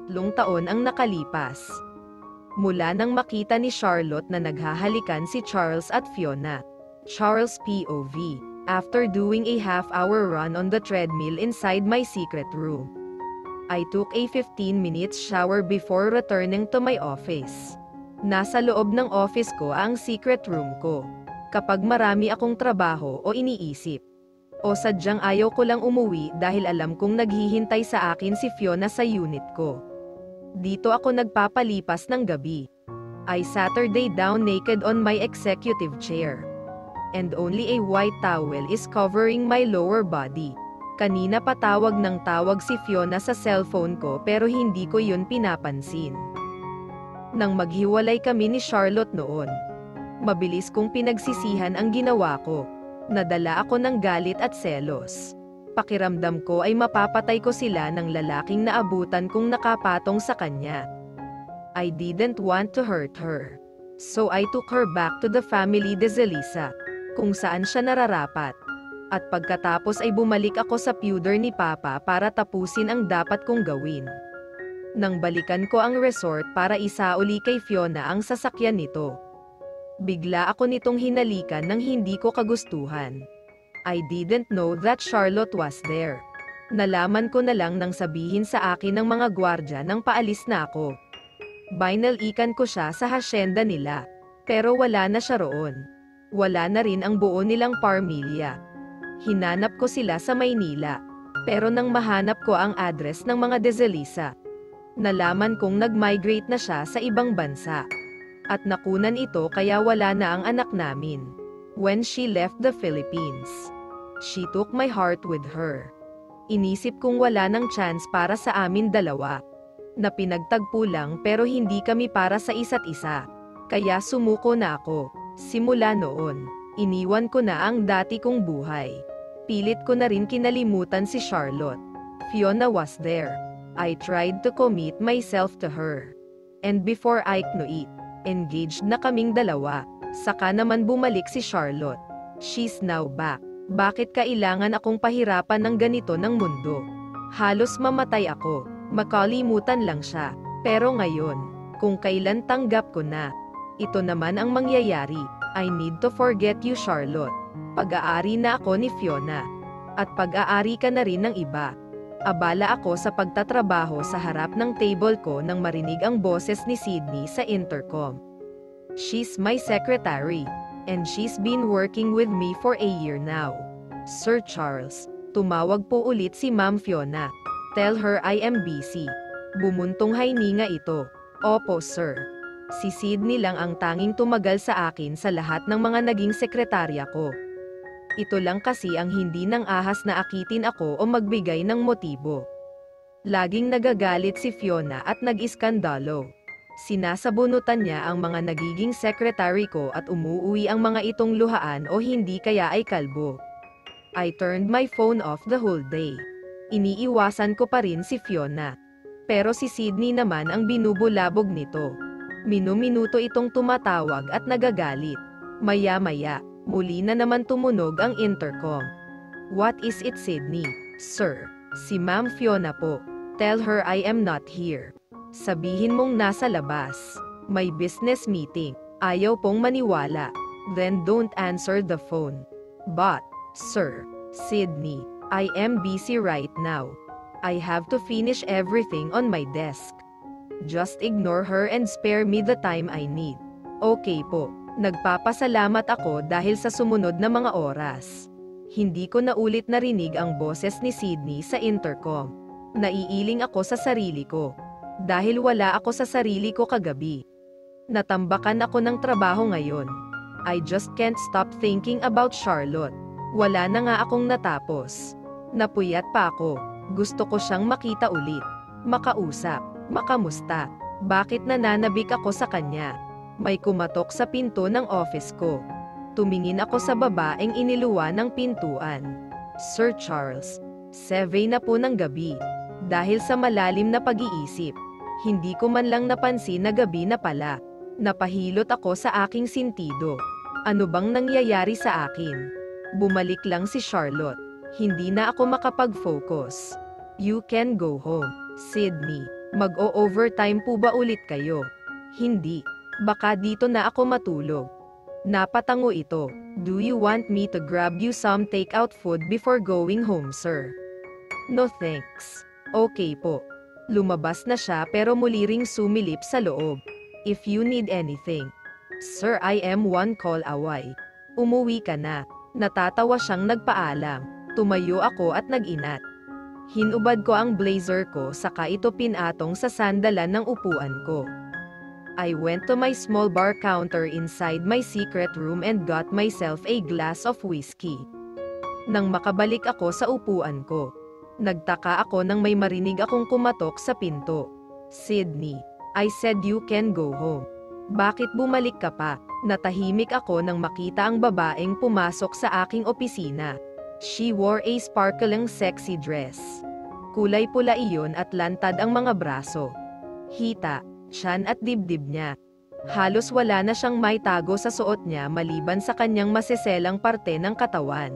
3 taon ang nakalipas. Mula nang makita ni Charlotte na naghahalikan si Charles at Fiona. Charles POV. After doing a half-hour run on the treadmill inside my secret room, I took a 15 minutes shower before returning to my office. Nasa loob ng office ko ang secret room ko. Kapag marami akong trabaho o iniisip, o sadyang ayaw ko lang umuwi dahil alam kong naghihintay sa akin si Fiona sa unit ko. Dito ako nagpapalipas ng gabi. I Saturday down naked on my executive chair. And only a white towel is covering my lower body. Kanina pa tawag ng tawag si Fiona sa cellphone ko pero hindi ko yun pinapansin. Nang maghiwalay kami ni Charlotte noon, mabilis kong pinagsisihan ang ginawa ko. Nadala ako ng galit at selos. Pakiramdam ko ay mapapatay ko sila ng lalaking naabutan kong nakapatong sa kanya. I didn't want to hurt her. So I took her back to the family de Zelisa, kung saan siya nararapat. At pagkatapos ay bumalik ako sa pewder ni Papa para tapusin ang dapat kong gawin. Nang balikan ko ang resort para isauli kay Fiona ang sasakyan nito, bigla ako nitong hinalikan ng hindi ko kagustuhan. I didn't know that Charlotte was there. Nalaman ko na lang nang sabihin sa akin ng mga gwardya nang paalis na ako. Binalikan ko siya sa hasyenda nila, pero wala na siya roon. Wala na rin ang buo nilang pamilya. Hinanap ko sila sa Maynila, pero nang mahanap ko ang address ng mga de Zelisa, nalaman kong nag-migrate na siya sa ibang bansa. At nakunan ito kaya wala na ang anak namin. When she left the Philippines, she took my heart with her. Inisip kong wala nang chance para sa amin dalawa. Na pinagtagpo lang pero hindi kami para sa isa't isa. Kaya sumuko na ako. Simula noon, iniwan ko na ang dati kong buhay. Pilit ko na rin kinalimutan si Charlotte. Fiona was there. I tried to commit myself to her. And before I knew it, engaged na kaming dalawa. Saka naman bumalik si Charlotte. She's now back. Bakit kailangan akong pahirapan ng ganito ng mundo? Halos mamatay ako. Makalimutan lang siya. Pero ngayon, kung kailan tanggap ko na, ito naman ang mangyayari. I need to forget you, Charlotte. Pag-aari na ako ni Fiona. At pag-aari ka na rin ng iba. Abala ako sa pagtatrabaho sa harap ng table ko nang marinig ang boses ni Sydney sa intercom. She's my secretary, and she's been working with me for a year now. Sir Charles, tumawag po ulit si Ma'am Fiona. Tell her I am busy. Bumuntong hininga ito. Opo, sir. Si Sydney lang ang tanging tumagal sa akin sa lahat ng mga naging sekretarya ko. Ito lang kasi ang hindi nang ahas na akitin ako o magbigay ng motibo. Laging nagagalit si Fiona at nag-iskandalo. Sinasabunutan niya ang mga nagiging secretary ko at umuuwi ang mga itong luhaan o hindi kaya ay kalbo. I turned my phone off the whole day. Iniiwasan ko pa rin si Fiona. Pero si Sydney naman ang binubulabog nito. Minuminuto itong tumatawag at nagagalit. Maya-maya, muli na naman tumunog ang intercom. What is it, Sydney? Sir, si Ma'am Fiona po. Tell her I am not here. Sabihin mong nasa labas. May business meeting. Ayaw pong maniwala. Then don't answer the phone. But, sir, Sydney, I am busy right now. I have to finish everything on my desk. Just ignore her and spare me the time I need. Okay po. Nagpapasalamat ako dahil sa sumunod na mga oras. Hindi ko na ulit narinig ang boses ni Sydney sa intercom. Naiiling ako sa sarili ko. Dahil wala ako sa sarili ko kagabi. Natambakan ako ng trabaho ngayon. I just can't stop thinking about Charlotte. Wala na nga akong natapos. Napuyat pa ako. Gusto ko siyang makita ulit. Makausap. Makamusta. Bakit nananabik ako sa kanya? May kumatok sa pinto ng office ko. Tumingin ako sa babaeng iniluwa ng pintuan. Sir Charles, 7 na po ng gabi. Dahil sa malalim na pag-iisip, hindi ko man lang napansin na gabi na pala. Napahilot ako sa aking sentido. Ano bang nangyayari sa akin? Bumalik lang si Charlotte. Hindi na ako makapag-focus. You can go home, Sydney. Mag-o-overtime po ba ulit kayo? Hindi. Baka dito na ako matulog. Napatango ito. Do you want me to grab you some takeout food before going home, sir? No thanks. Okay po. Lumabas na siya pero muli ring sumilip sa loob. If you need anything. Sir, I am one call away. Umuwi ka na. Natatawa siyang nagpaalam. Tumayo ako at nag-inat. Hinubad ko ang blazer ko saka ito pinatong sa sandalan ng upuan ko. I went to my small bar counter inside my secret room and got myself a glass of whiskey. Nang makabalik ako sa upuan ko, nagtaka ako nang may marinig akong kumatok sa pinto. Sydney, I said you can go home. Bakit bumalik ka pa? Natahimik ako nang makita ang babaeng pumasok sa aking opisina. She wore a sparkling sexy dress. Kulay pula iyon at lantad ang mga braso. Hita, tiyan at dibdib niya. Halos wala na siyang maitago sa suot niya maliban sa kanyang maseselang parte ng katawan.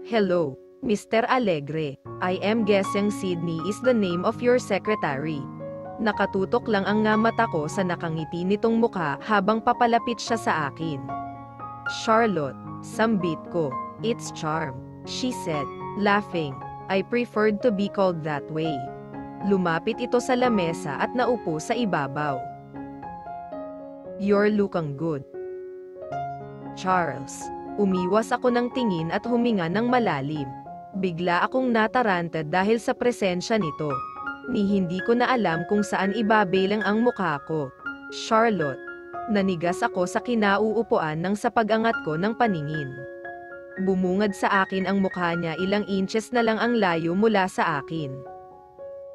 Hello, Mr. Alegre. I am guessing Sydney is the name of your secretary. Nakatutok lang ang nga mata ko sa nakangiti nitong mukha habang papalapit siya sa akin. Charlotte, sambit ko. It's charm, she said, laughing. I preferred to be called that way. Lumapit ito sa lamesa at naupo sa ibabaw. You're looking good. Charles, umiwas ako ng tingin at huminga ng malalim. Bigla akong nataranta dahil sa presensya nito. Ni hindi ko na alam kung saan ibabelang ang mukha ko. Charlotte, nanigas ako sa kinauupuan nang sa pag-angat ko ng paningin. Bumungad sa akin ang mukha niya, ilang inches na lang ang layo mula sa akin.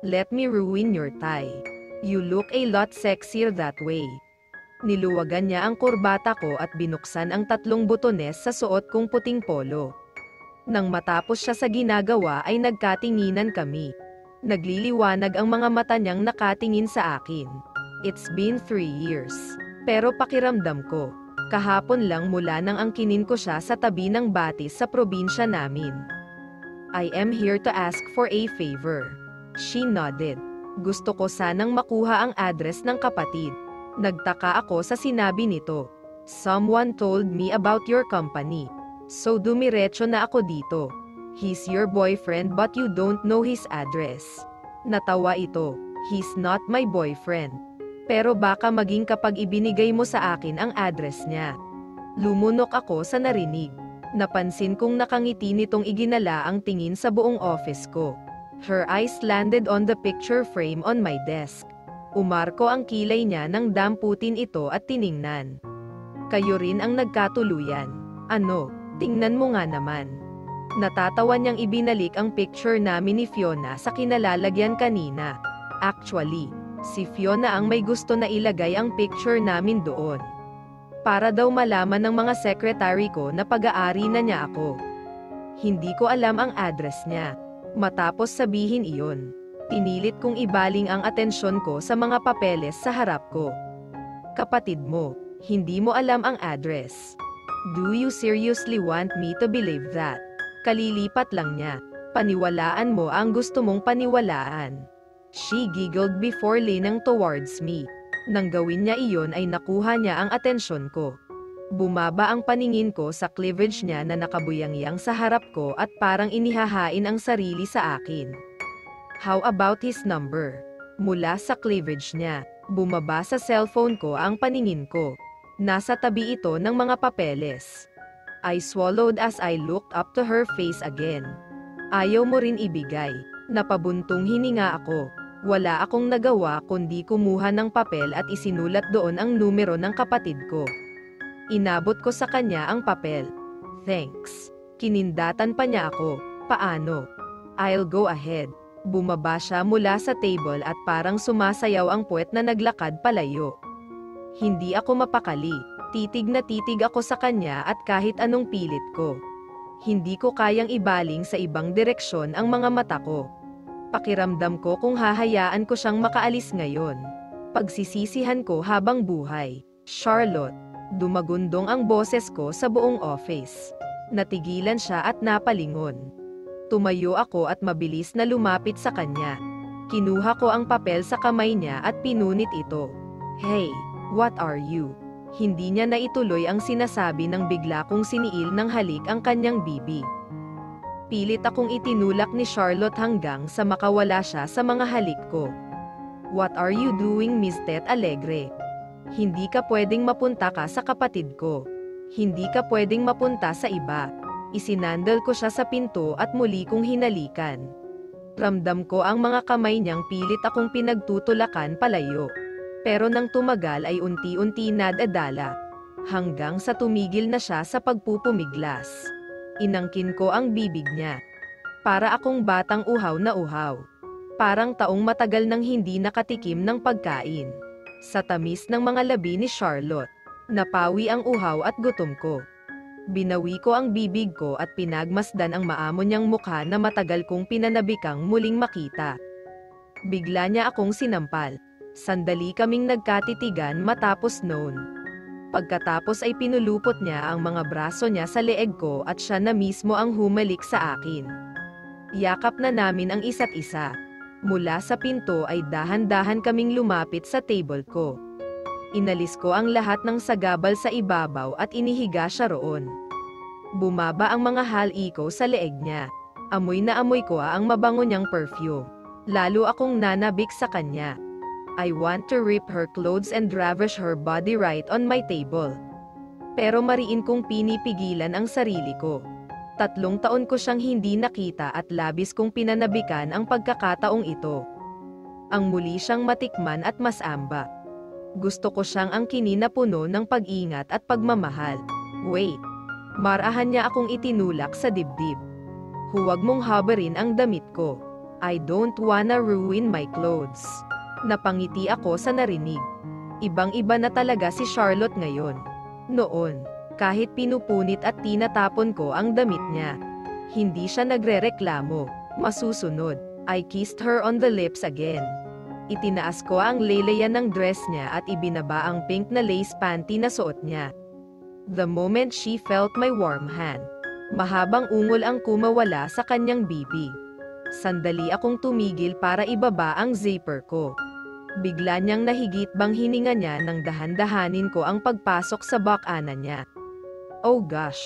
Let me ruin your tie. You look a lot sexier that way. Niluwagan niya ang kurbata ko at binuksan ang 3 butones sa suot kong puting polo. Nang matapos siya sa ginagawa ay nagkatinginan kami. Nagliliwanag ang mga mata niyang nakatingin sa akin. It's been 3 years. Pero pakiramdam ko, kahapon lang mula nang angkinin ko siya sa tabi ng batis sa probinsya namin. I am here to ask for a favor. She nodded. Gusto ko sanang makuha ang address ng kapatid. Nagtaka ako sa sinabi nito. Someone told me about your company. So dumiretso na ako dito. He's your boyfriend but you don't know his address. Natawa ito. He's not my boyfriend. Pero baka maging kapag ibinigay mo sa akin ang address niya. Lumunok ako sa narinig. Napansin kong nakangiti nitong iginala ang tingin sa buong office ko. Her eyes landed on the picture frame on my desk. Umarko ang kilay niya nang damputin ito at tiningnan. Kayo rin ang nagkatuluyan. Ano, tingnan mo nga naman. Natatawa niyang ibinalik ang picture namin ni Fiona sa kinalalagyan kanina. Actually, si Fiona ang may gusto na ilagay ang picture namin doon. Para daw malaman ng mga secretary ko na pag-aari na niya ako. Hindi ko alam ang address niya. Matapos sabihin iyon, pinilit kong ibaling ang atensyon ko sa mga papeles sa harap ko. Kapatid mo, hindi mo alam ang address. Do you seriously want me to believe that? Kalilipat lang niya. Paniwalaan mo ang gusto mong paniwalaan. She giggled before leaning towards me. Nang gawin niya iyon ay nakuha niya ang atensyon ko. Bumaba ang paningin ko sa cleavage niya na nakabuyangyang sa harap ko at parang inihahain ang sarili sa akin. How about his number? Mula sa cleavage niya, bumaba sa cellphone ko ang paningin ko. Nasa tabi ito ng mga papeles. I swallowed as I looked up to her face again. Ayaw mo rin ibigay. Napabuntong hininga ako. Wala akong nagawa kundi kumuha ng papel at isinulat doon ang numero ng kapatid ko. Inabot ko sa kanya ang papel. Thanks. Kinindatan pa niya ako. Paano? I'll go ahead. Bumaba siya mula sa table at parang sumasayaw ang puwet na naglakad palayo. Hindi ako mapakali. Titig na titig ako sa kanya at kahit anong pilit ko. Hindi ko kayang ibaling sa ibang direksyon ang mga mata ko. Pakiramdam ko kung hahayaan ko siyang makaalis ngayon. Pagsisisihan ko habang buhay. Charlotte. Dumagundong ang boses ko sa buong office. Natigilan siya at napalingon. Tumayo ako at mabilis na lumapit sa kanya. Kinuha ko ang papel sa kamay niya at pinunit ito. Hey, what are you? Hindi niya naituloy ang sinasabi nang bigla kong siniil ng halik ang kanyang bibig. Pilit akong itinulak ni Charlotte hanggang sa makawala siya sa mga halik ko. What are you doing, Miss Tet Alegre? Hindi ka pwedeng mapunta ka sa kapatid ko. Hindi ka pwedeng mapunta sa iba. Isinandal ko siya sa pinto at muli kong hinalikan. Ramdam ko ang mga kamay niyang pilit akong pinagtutulakan palayo. Pero nang tumagal ay unti-unti nadadala. Hanggang sa tumigil na siya sa pagpupumiglas. Inangkin ko ang bibig niya. Para akong batang uhaw na uhaw. Parang taong matagal nang hindi nakatikim ng pagkain. Sa tamis ng mga labi ni Charlotte, napawi ang uhaw at gutom ko. Binawi ko ang bibig ko at pinagmasdan ang maamo niyang mukha na matagal kong pinanabikang muling makita. Bigla niya akong sinampal. Sandali kaming nagkatitigan matapos noon. Pagkatapos ay pinulupot niya ang mga braso niya sa leeg ko at siya na mismo ang humalik sa akin. Yakap na namin ang isa't isa. Mula sa pinto ay dahan-dahan kaming lumapit sa table ko. Inalis ko ang lahat ng sagabal sa ibabaw at inihiga siya roon. Bumaba ang mga hal-iko sa leeg niya. Amoy na amoy ko ang mabango niyang perfume. Lalo akong nanabik sa kanya. I want to rip her clothes and ravish her body right on my table. Pero mariin kong pinipigilan ang sarili ko. 3 taon ko siyang hindi nakita at labis kong pinanabikan ang pagkakataong ito. Ang muli siyang matikman at masamba. Gusto ko siyang angkinin na puno ng pag-ingat at pagmamahal. Wait. Marahan niya akong itinulak sa dibdib. Huwag mong habarin ang damit ko. I don't wanna ruin my clothes. Napangiti ako sa narinig. Ibang-iba na talaga si Charlotte ngayon. Noon, kahit pinupunit at tinatapon ko ang damit niya, hindi siya nagrereklamo. Masusunod, I kissed her on the lips again. Itinaas ko ang leleyan ng dress niya at ibinaba ang pink na lace panty na suot niya. The moment she felt my warm hand, mahabang ungol ang kumawala sa kanyang bibig. Sandali akong tumigil para ibaba ang zipper ko. Bigla niyang nahigit bang hininga niya nang dahan-dahanin ko ang pagpasok sa bakana niya. Oh gosh!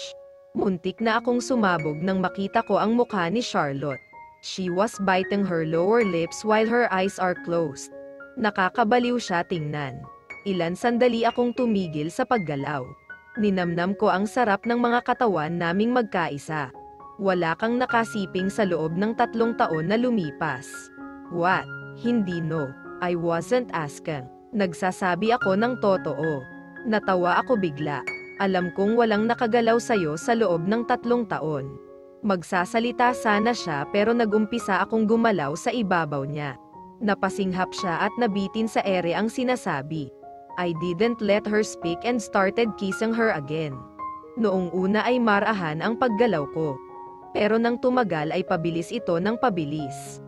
Muntik na akong sumabog nang makita ko ang mukha ni Charlotte. She was biting her lower lips while her eyes are closed. Nakakabaliw siya tingnan. Ilan sandali akong tumigil sa paggalaw. Ninamnam ko ang sarap ng mga katawan naming magkaisa. Wala kang nakasiping sa loob ng 3 taon na lumipas. What? Hindi no. I wasn't asking. Nagsasabi ako ng totoo. Natawa ako bigla. Alam kong walang nakagalaw sa'yo sa loob ng 3 taon. Magsasalita sana siya pero nagumpisa akong gumalaw sa ibabaw niya. Napasinghap siya at nabitin sa ere ang sinasabi. I didn't let her speak and started kissing her again. Noong una ay marahan ang paggalaw ko. Pero nang tumagal ay pabilis ito ng pabilis.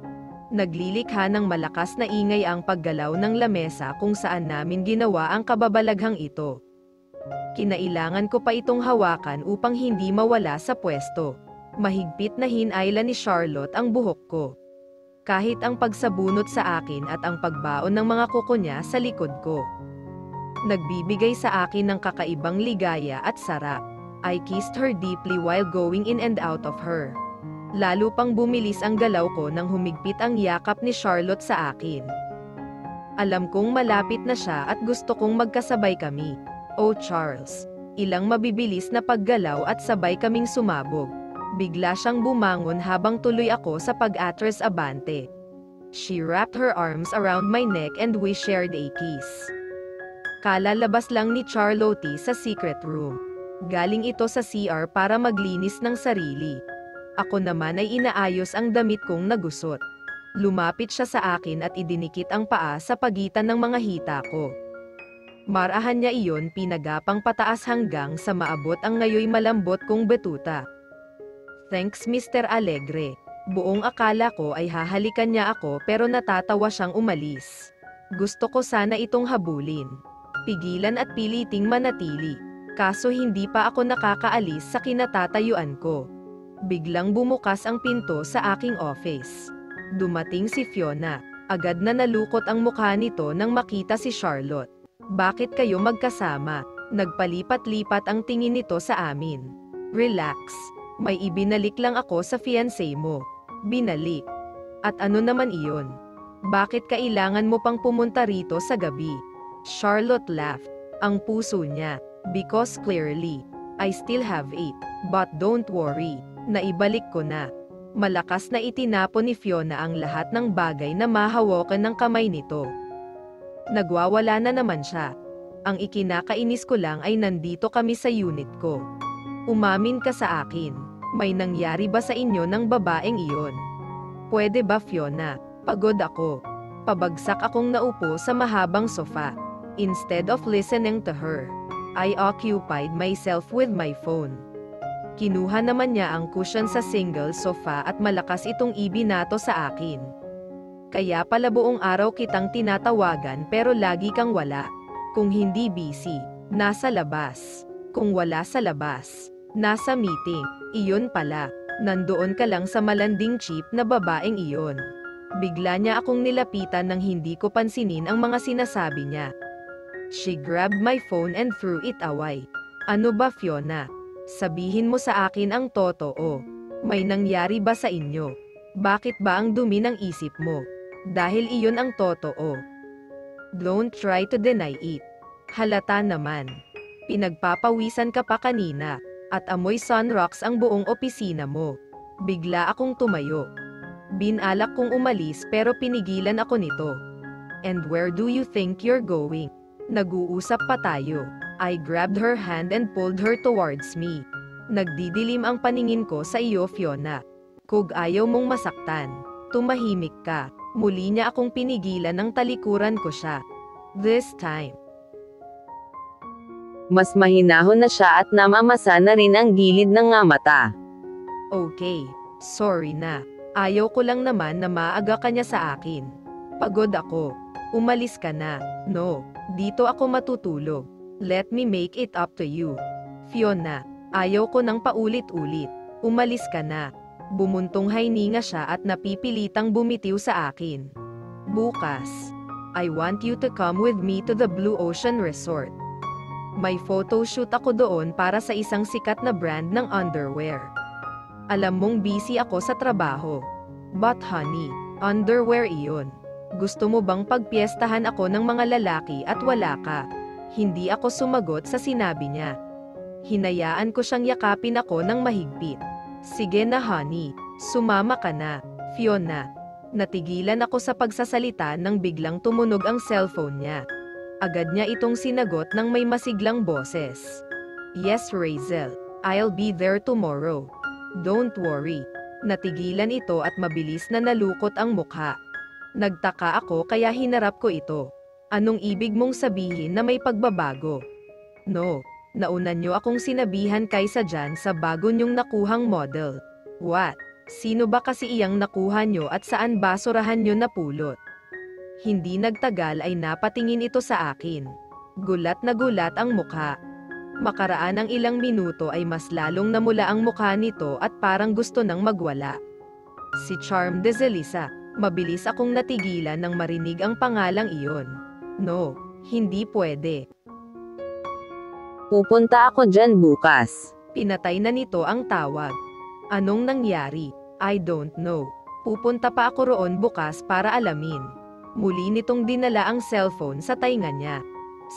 Naglilikha ng malakas na ingay ang paggalaw ng lamesa kung saan namin ginawa ang kababalaghang ito. Kinailangan ko pa itong hawakan upang hindi mawala sa pwesto. Mahigpit na hinayla ni Charlotte ang buhok ko. Kahit ang pagsabunot sa akin at ang pagbaon ng mga kuko niya sa likod ko. Nagbibigay sa akin ng kakaibang ligaya at sarap. I kissed her deeply while going in and out of her. Lalo pang bumilis ang galaw ko nang humigpit ang yakap ni Charlotte sa akin. Alam kong malapit na siya at gusto kong magkasabay kami. Oh Charles, ilang mabibilis na paggalaw at sabay kaming sumabog. Bigla siyang bumangon habang tuloy ako sa pag-atras abante. She wrapped her arms around my neck and we shared a kiss. Kalalabas lang ni Charlotte sa secret room. Galing ito sa CR para maglinis ng sarili. Ako naman ay inaayos ang damit kong nagusot. Lumapit siya sa akin at idinikit ang paa sa pagitan ng mga hita ko. Marahan niya iyon pinagapang pataas hanggang sa maabot ang ngayoy malambot kong betuta. Thanks Mr. Alegre. Buong akala ko ay hahalikan niya ako pero natatawa siyang umalis. Gusto ko sana itong habulin. Pigilan at piliting manatili. Kaso hindi pa ako nakakaalis sa kinatatayuan ko. Biglang bumukas ang pinto sa aking office. Dumating si Fiona. Agad na nalukot ang mukha nito nang makita si Charlotte. Bakit kayo magkasama? Nagpalipat-lipat ang tingin nito sa amin. Relax. May ibinalik lang ako sa fiancé mo. Binalik. At ano naman iyon? Bakit kailangan mo pang pumunta rito sa gabi? Charlotte laughed. Ang puso niya. Because clearly, I still have it. But don't worry. Naibalik ko na. Malakas na itinapon ni Fiona ang lahat ng bagay na mahawakan ng kamay nito. Nagwawala na naman siya. Ang ikinakainis ko lang ay nandito kami sa unit ko. Umamin ka sa akin. May nangyari ba sa inyo ng babaeng iyon? Pwede ba, Fiona? Pagod ako. Pabagsak akong naupo sa mahabang sofa. Instead of listening to her, I occupied myself with my phone. Kinuha naman niya ang cushion sa single sofa at malakas itong ibinato sa akin. Kaya pala buong araw kitang tinatawagan pero lagi kang wala. Kung hindi busy, nasa labas. Kung wala sa labas, nasa meeting. Iyon pala, nandoon ka lang sa malanding cheap na babaeng iyon. Bigla niya akong nilapitan nang hindi ko pansinin ang mga sinasabi niya. She grabbed my phone and threw it away. Ano ba, Fiona? Sabihin mo sa akin ang totoo. May nangyari ba sa inyo? Bakit ba ang dumi ng isip mo? Dahil iyon ang totoo. Don't try to deny it. Halata naman. Pinagpapawisan ka pa kanina, at amoy sunrocks ang buong opisina mo. Bigla akong tumayo. Binalak kong umalis pero pinigilan ako nito. And where do you think you're going? Nag-uusap pa tayo. I grabbed her hand and pulled her towards me. Nagdidilim ang paningin ko sa iyo, Fiona. Kung ayaw mong masaktan, tumahimik ka. Muli niya akong pinigilan ng talikuran ko siya. This time, mas mahinahon na siya at namamasa na rin ang gilid ng nga mata. Okay, sorry na. Ayaw ko lang naman na maaga ka niya sa akin. Pagod ako. Umalis ka na. No, dito ako matutulog. Let me make it up to you. Fiona, ayaw ko nang paulit-ulit. Umalis ka na. Bumuntong hininga siya at napipilitang bumitiw sa akin. Bukas, I want you to come with me to the Blue Ocean Resort. May photoshoot ako doon para sa isang sikat na brand ng underwear. Alam mong busy ako sa trabaho. But honey, underwear iyon. Gusto mo bang pagpiestahan ako ng mga lalaki at wala ka? Hindi ako sumagot sa sinabi niya. Hinayaan ko siyang yakapin ako ng mahigpit. Sige na honey, sumama ka na, Fiona. Natigilan ako sa pagsasalita nang biglang tumunog ang cellphone niya. Agad niya itong sinagot ng may masiglang boses. Yes, Razel, I'll be there tomorrow. Don't worry. Natigilan ito at mabilis na nalukot ang mukha. Nagtaka ako kaya hinarap ko ito. Anong ibig mong sabihin na may pagbabago? No, nauna niyo akong sinabihan kaysa dyan sa bago niyong nakuhang model. What? Sino ba kasi iyang nakuha niyo at saan basurahan niyo napulot? Hindi nagtagal ay napatingin ito sa akin. Gulat na gulat ang mukha. Makaraan ang ilang minuto ay mas lalong namula ang mukha nito at parang gusto nang magwala. Si Charm de Zelisa. Mabilis akong natigilan nang marinig ang pangalang iyon. No, hindi pwede. Pupunta ako dyan bukas. Pinatay na nito ang tawag. Anong nangyari? I don't know. Pupunta pa ako roon bukas para alamin. Muli nitong dinala ang cellphone sa tainga niya.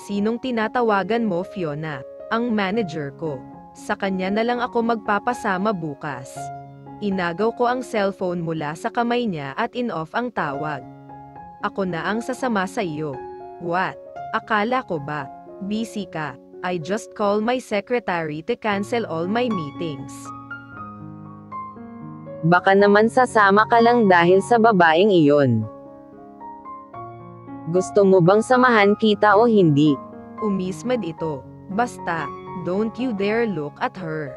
Sinong tinatawagan mo, Fiona? Ang manager ko. Sa kanya na lang ako magpapasama bukas. Inagaw ko ang cellphone mula sa kamay niya at in-off ang tawag. Ako na ang sasama sa iyo. What? Akala ko ba? Busy ka. I just call my secretary to cancel all my meetings. Baka naman sasama ka lang dahil sa babaeng iyon. Gusto mo bang samahan kita o hindi? Umismad ito. Basta, don't you dare look at her.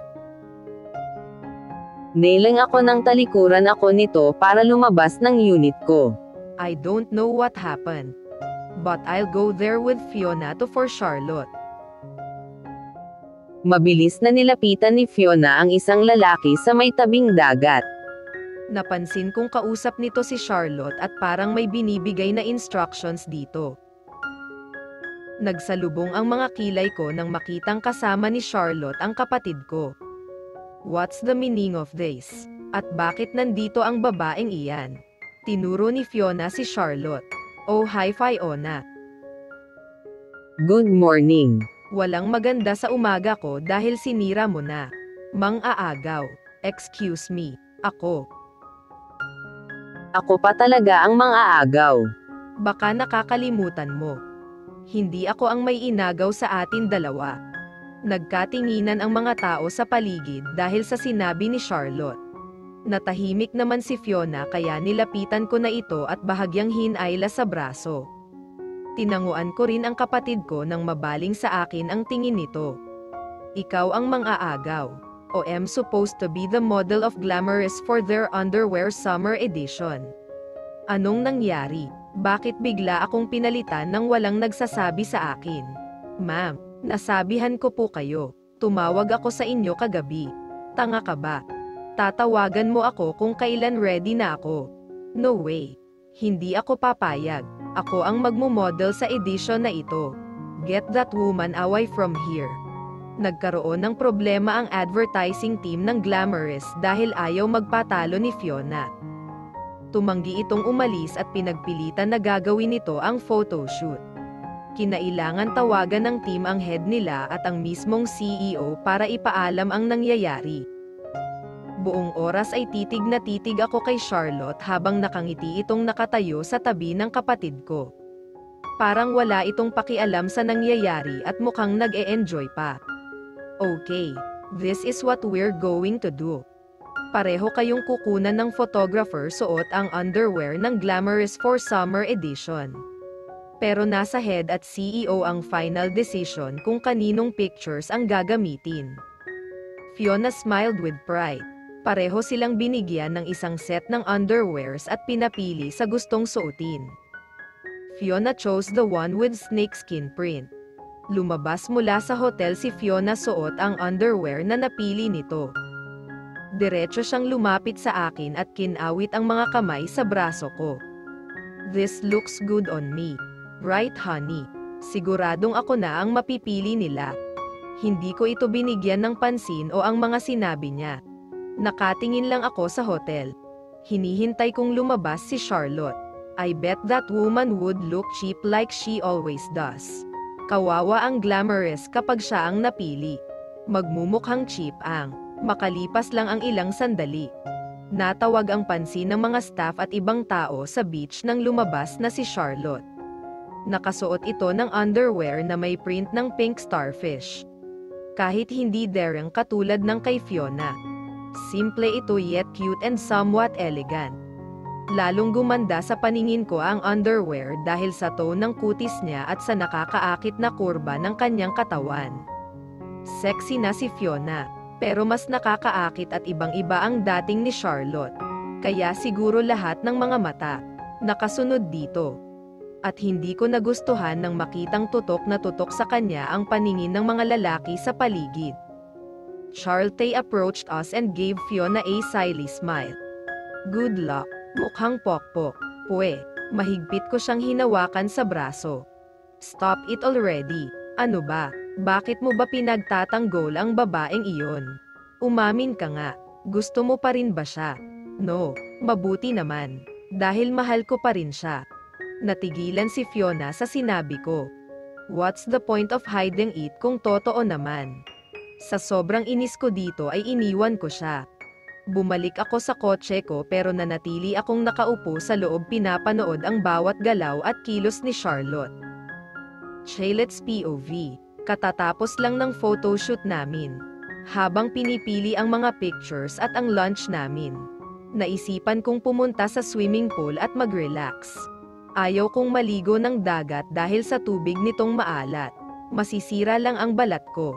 Nailing ako ng talikuran ako nito para lumabas ng unit ko. I don't know what happened. But I'll go there with Fiona to for Charlotte. Mabilis na nilapitan ni Fiona ang isang lalaki sa may tabing dagat. Napansin kong kausap nito si Charlotte at parang may binibigay na instructions dito. Nagsalubong ang mga kilay ko nang makitang kasama ni Charlotte ang kapatid ko. What's the meaning of this? At bakit nandito ang babaeng iyan? Tinuro ni Fiona si Charlotte. Oh hi Fiona. Good morning. Walang maganda sa umaga ko dahil sinira mo na. Mang-aagaw. Excuse me. Ako. Ako pa talaga ang mang-aagaw. Baka nakakalimutan mo. Hindi ako ang may inagaw sa atin dalawa. Nagkatinginan ang mga tao sa paligid dahil sa sinabi ni Charlotte. Natahimik naman si Fiona kaya nilapitan ko na ito at bahagyang hinayla sa braso. Tinanguan ko rin ang kapatid ko nang mabaling sa akin ang tingin nito. Ikaw ang mang-aagaw. O am supposed to be the model of glamorous for their underwear summer edition. Anong nangyari? Bakit bigla akong pinalitan nang walang nagsasabi sa akin? Ma'am, nasabihan ko po kayo. Tumawag ako sa inyo kagabi. Tanga ka ba? Tatawagan mo ako kung kailan ready na ako. No way. Hindi ako papayag. Ako ang magmo-model sa edition na ito. Get that woman away from here. Nagkaroon ng problema ang advertising team ng Glamorous dahil ayaw magpatalo ni Fiona. Tumanggi itong umalis at pinagpilitan na gagawin nito ang photoshoot. Kinailangan tawagan ng team ang head nila at ang mismong CEO para ipaalam ang nangyayari. Buong oras ay titig na titig ako kay Charlotte habang nakangiti itong nakatayo sa tabi ng kapatid ko. Parang wala itong pakialam sa nangyayari at mukhang nag-e-enjoy pa. Okay, this is what we're going to do. Pareho kayong kukunan ng photographer suot ang underwear ng Glamorous for Summer Edition. Pero nasa head at CEO ang final decision kung kaninong pictures ang gagamitin. Fiona smiled with pride. Pareho silang binigyan ng isang set ng underwears at pinapili sa gustong suotin. Fiona chose the one with snakeskin print. Lumabas mula sa hotel si Fiona suot ang underwear na napili nito. Diretso siyang lumapit sa akin at kinawit ang mga kamay sa braso ko. This looks good on me. Right honey? Siguradong ako na ang mapipili nila. Hindi ko ito binigyan ng pansin o ang mga sinabi niya. Nakatingin lang ako sa hotel. Hinihintay kong lumabas si Charlotte. I bet that woman would look cheap like she always does. Kawawa ang Glamorous kapag siya ang napili. Magmumukhang cheap ang. Makalipas lang ang ilang sandali. Natawag ang pansin ng mga staff at ibang tao sa beach nang lumabas na si Charlotte. Nakasuot ito ng underwear na may print ng pink starfish. Kahit hindi daring katulad ng kay Fiona. Simple ito yet cute and somewhat elegant. Lalong gumanda sa paningin ko ang underwear dahil sa tone ng kutis niya at sa nakakaakit na kurba ng kanyang katawan. Sexy na si Fiona, pero mas nakakaakit at ibang-iba ang dating ni Charlotte. Kaya siguro lahat ng mga mata nakasunod dito. At hindi ko nagustuhan nang makitang tutok na tutok sa kanya ang paningin ng mga lalaki sa paligid. Charlotte approached us and gave Fiona a silly smile. Good luck. Mukhang pokpok. Pwe, mahigpit ko siyang hinawakan sa braso. Stop it already. Ano ba? Bakit mo ba pinagtatanggol ang babaeng iyon? Umamin ka nga. Gusto mo pa rin ba siya? No, mabuti naman. Dahil mahal ko pa rin siya. Natigilan si Fiona sa sinabi ko. What's the point of hiding it kung totoo naman? Sa sobrang inis ko dito ay iniwan ko siya. Bumalik ako sa kotse ko pero nanatili akong nakaupo sa loob pinapanood ang bawat galaw at kilos ni Charlotte. Charlotte's POV. Katatapos lang ng photoshoot namin. Habang pinipili ang mga pictures at ang lunch namin. Naisipan kong pumunta sa swimming pool at mag-relax. Ayaw kong maligo ng dagat dahil sa tubig nitong maalat. Masisira lang ang balat ko.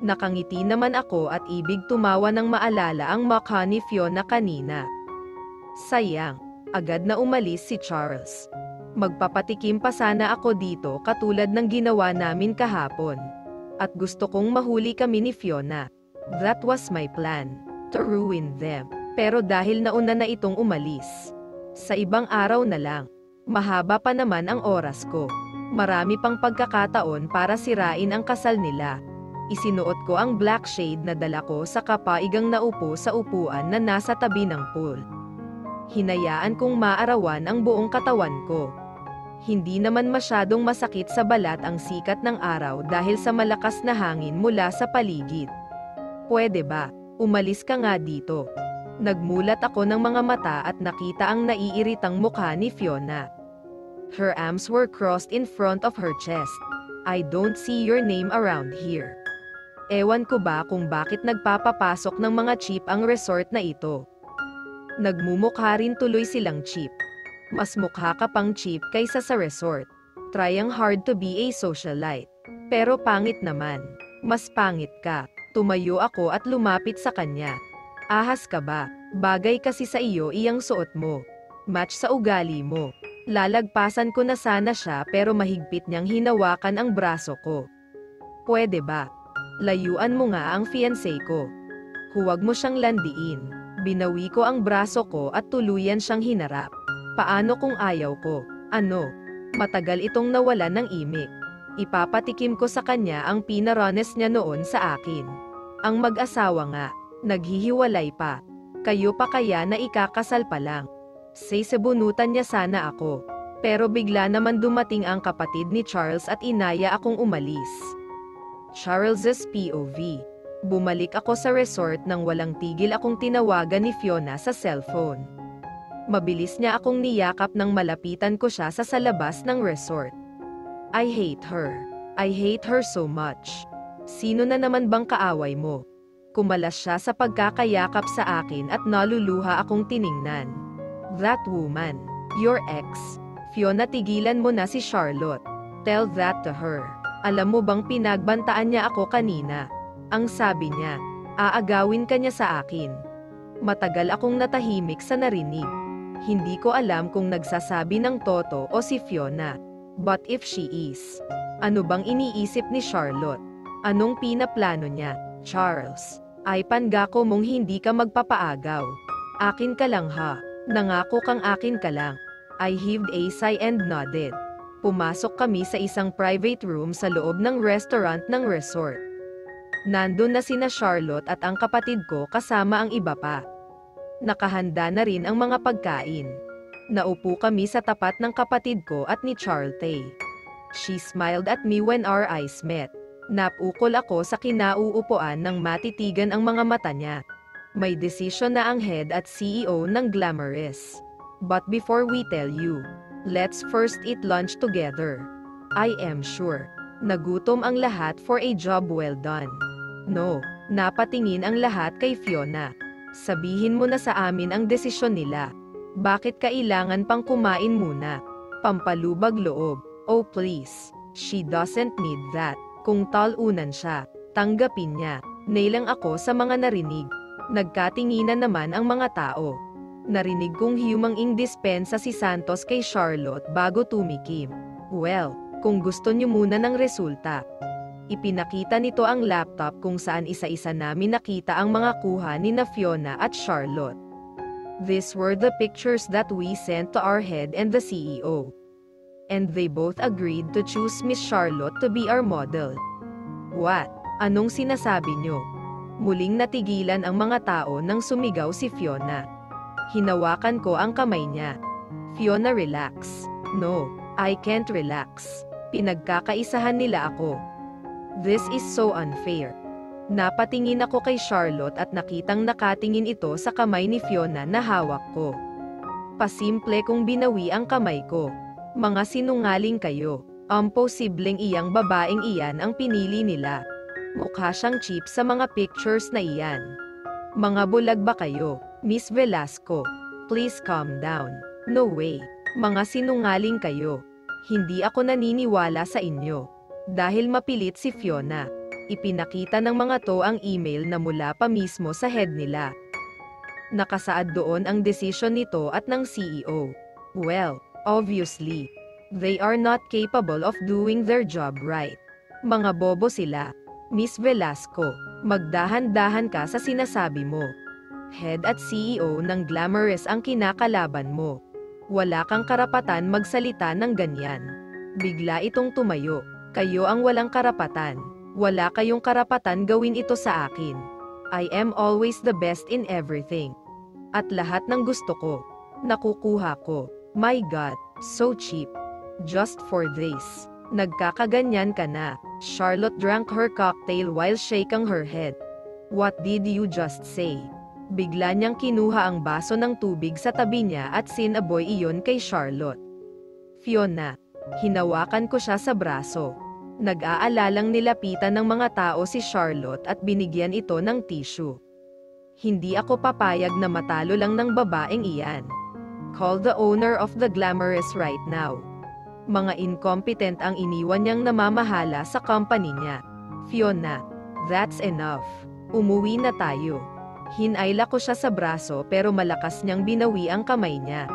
Nakangiti naman ako at ibig tumawa nang maalala ang mukha ni Fiona kanina. Sayang, agad na umalis si Charles. Magpapatikim pa sana ako dito katulad ng ginawa namin kahapon. At gusto kong mahuli kami ni Fiona. That was my plan, to ruin them. Pero dahil nauna na itong umalis, sa ibang araw na lang, mahaba pa naman ang oras ko. Marami pang pagkakataon para sirain ang kasal nila. Isinuot ko ang black shade na dala ko sa kapaigang naupo sa upuan na nasa tabi ng pool. Hinayaan kong maarawan ang buong katawan ko. Hindi naman masyadong masakit sa balat ang sikat ng araw dahil sa malakas na hangin mula sa paligid. Pwede ba? Umalis ka nga dito. Nagmulat ako ng mga mata at nakita ang naiiritang mukha ni Fiona. Her arms were crossed in front of her chest. I don't see your name around here. Ewan ko ba kung bakit nagpapapasok ng mga cheap ang resort na ito. Nagmumukha rin tuloy silang cheap. Mas mukha ka pang cheap kaysa sa resort. Trying hard to be a socialite. Pero pangit naman. Mas pangit ka. Tumayo ako at lumapit sa kanya. Ahas ka ba? Bagay kasi sa iyo iyang suot mo. Match sa ugali mo. Lalagpasan ko na sana siya pero mahigpit niyang hinawakan ang braso ko. Pwede ba? Layuan mo nga ang fiancé ko. Huwag mo siyang landiin. Binawi ko ang braso ko at tuluyan siyang hinarap. Paano kung ayaw ko? Ano? Matagal itong nawalan ng imik. Ipapatikim ko sa kanya ang pinaranas niya noon sa akin. Ang mag-asawa nga. Naghihiwalay pa. Kayo pa kaya na ikakasal pa lang. Sebunutan niya sana ako. Pero bigla naman dumating ang kapatid ni Charles at inaya akong umalis. Charles's POV. Bumalik ako sa resort nang walang tigil akong tinawagan ni Fiona sa cellphone. Mabilis niya akong niyakap nang malapitan ko siya sa labas ng resort. I hate her. I hate her so much. Sino na naman bang kaaway mo? Kumalas siya sa pagkakayakap sa akin at naluluha akong tiningnan. That woman. Your ex. Fiona, tigilan mo na si Charlotte. Tell that to her. Alam mo bang pinagbantaan niya ako kanina? Ang sabi niya, aagawin ka niya sa akin. Matagal akong natahimik sa narinig. Hindi ko alam kung nagsasabi ng Toto o si Fiona. But if she is, ano bang iniisip ni Charlotte? Anong pinaplano niya? Charles, ay pangako mong hindi ka magpapaagaw. Akin ka lang ha. Nangako kang akin ka lang. I heaved a sigh and nodded. Pumasok kami sa isang private room sa loob ng restaurant ng resort. Nandun na sina Charlotte at ang kapatid ko kasama ang iba pa. Nakahanda na rin ang mga pagkain. Naupo kami sa tapat ng kapatid ko at ni Charlotte. She smiled at me when our eyes met. Napukol ako sa kinauupuan nang matitigan ang mga mata niya. May desisyon na ang head at CEO ng Glamorous. But before we tell you, let's first eat lunch together. I am sure. Nagutom ang lahat for a job well done. No, napatingin ang lahat kay Fiona. Sabihin mo na sa amin ang desisyon nila. Bakit kailangan pang kumain muna? Pampalubag loob. Oh please, she doesn't need that. Kung talunan siya, tanggapin niya. Nailang ako sa mga narinig. Nagkatinginan naman ang mga tao. Narinig kong humang dispensa si Santos kay Charlotte bago tumikim. Well, kung gusto niyo muna ng resulta. Ipinakita nito ang laptop kung saan isa-isa namin nakita ang mga kuha ni na Fiona at Charlotte. These were the pictures that we sent to our head and the CEO. And they both agreed to choose Miss Charlotte to be our model. What? Anong sinasabi niyo? Muling natigilan ang mga tao nang sumigaw si Fiona. Hinawakan ko ang kamay niya. Fiona, relax. No, I can't relax. Pinagkakaisahan nila ako. This is so unfair. Napatingin ako kay Charlotte at nakitang nakatingin ito sa kamay ni Fiona na hawak ko. Pasimple kong binawi ang kamay ko. Mga sinungaling kayo. Posibleng iyang babaeng iyan ang pinili nila. Mukha siyang cheap sa mga pictures na iyan. Mga bulag ba kayo, Miss Velasco? Please calm down. No way. Mga sinungaling kayo. Hindi ako naniniwala sa inyo. Dahil mapilit si Fiona. Ipinakita ng mga to ang email na mula pa mismo sa head nila. Nakasaad doon ang desisyon nito at ng CEO. Well, obviously, they are not capable of doing their job right. Mga bobo sila. Miss Velasco, magdahan-dahan ka sa sinasabi mo. head at CEO ng Glamorous ang kinakalaban mo. Wala kang karapatan magsalita ng ganyan. Bigla itong tumayo. Kayo ang walang karapatan. Wala kayong karapatan gawin ito sa akin. I am always the best in everything. At lahat ng gusto ko, nakukuha ko. My God, so cheap. Just for this. Nagkakaganyan ka na. Charlotte drank her cocktail while shaking her head. What did you just say? Bigla niyang kinuha ang baso ng tubig sa tabi niya at sinaboy iyon kay Charlotte. Fiona, hinawakan ko siya sa braso. Nag-aalalang nilapitan ng mga tao si Charlotte at binigyan ito ng tissue. Hindi ako papayag na matalo lang ng babaeng iyan. Call the owner of the Glamorous right now. Mga incompetent ang iniwan niyang namamahala sa company niya. Fiona, that's enough. Umuwi na tayo. Hinayla ko siya sa braso pero malakas niyang binawi ang kamay niya.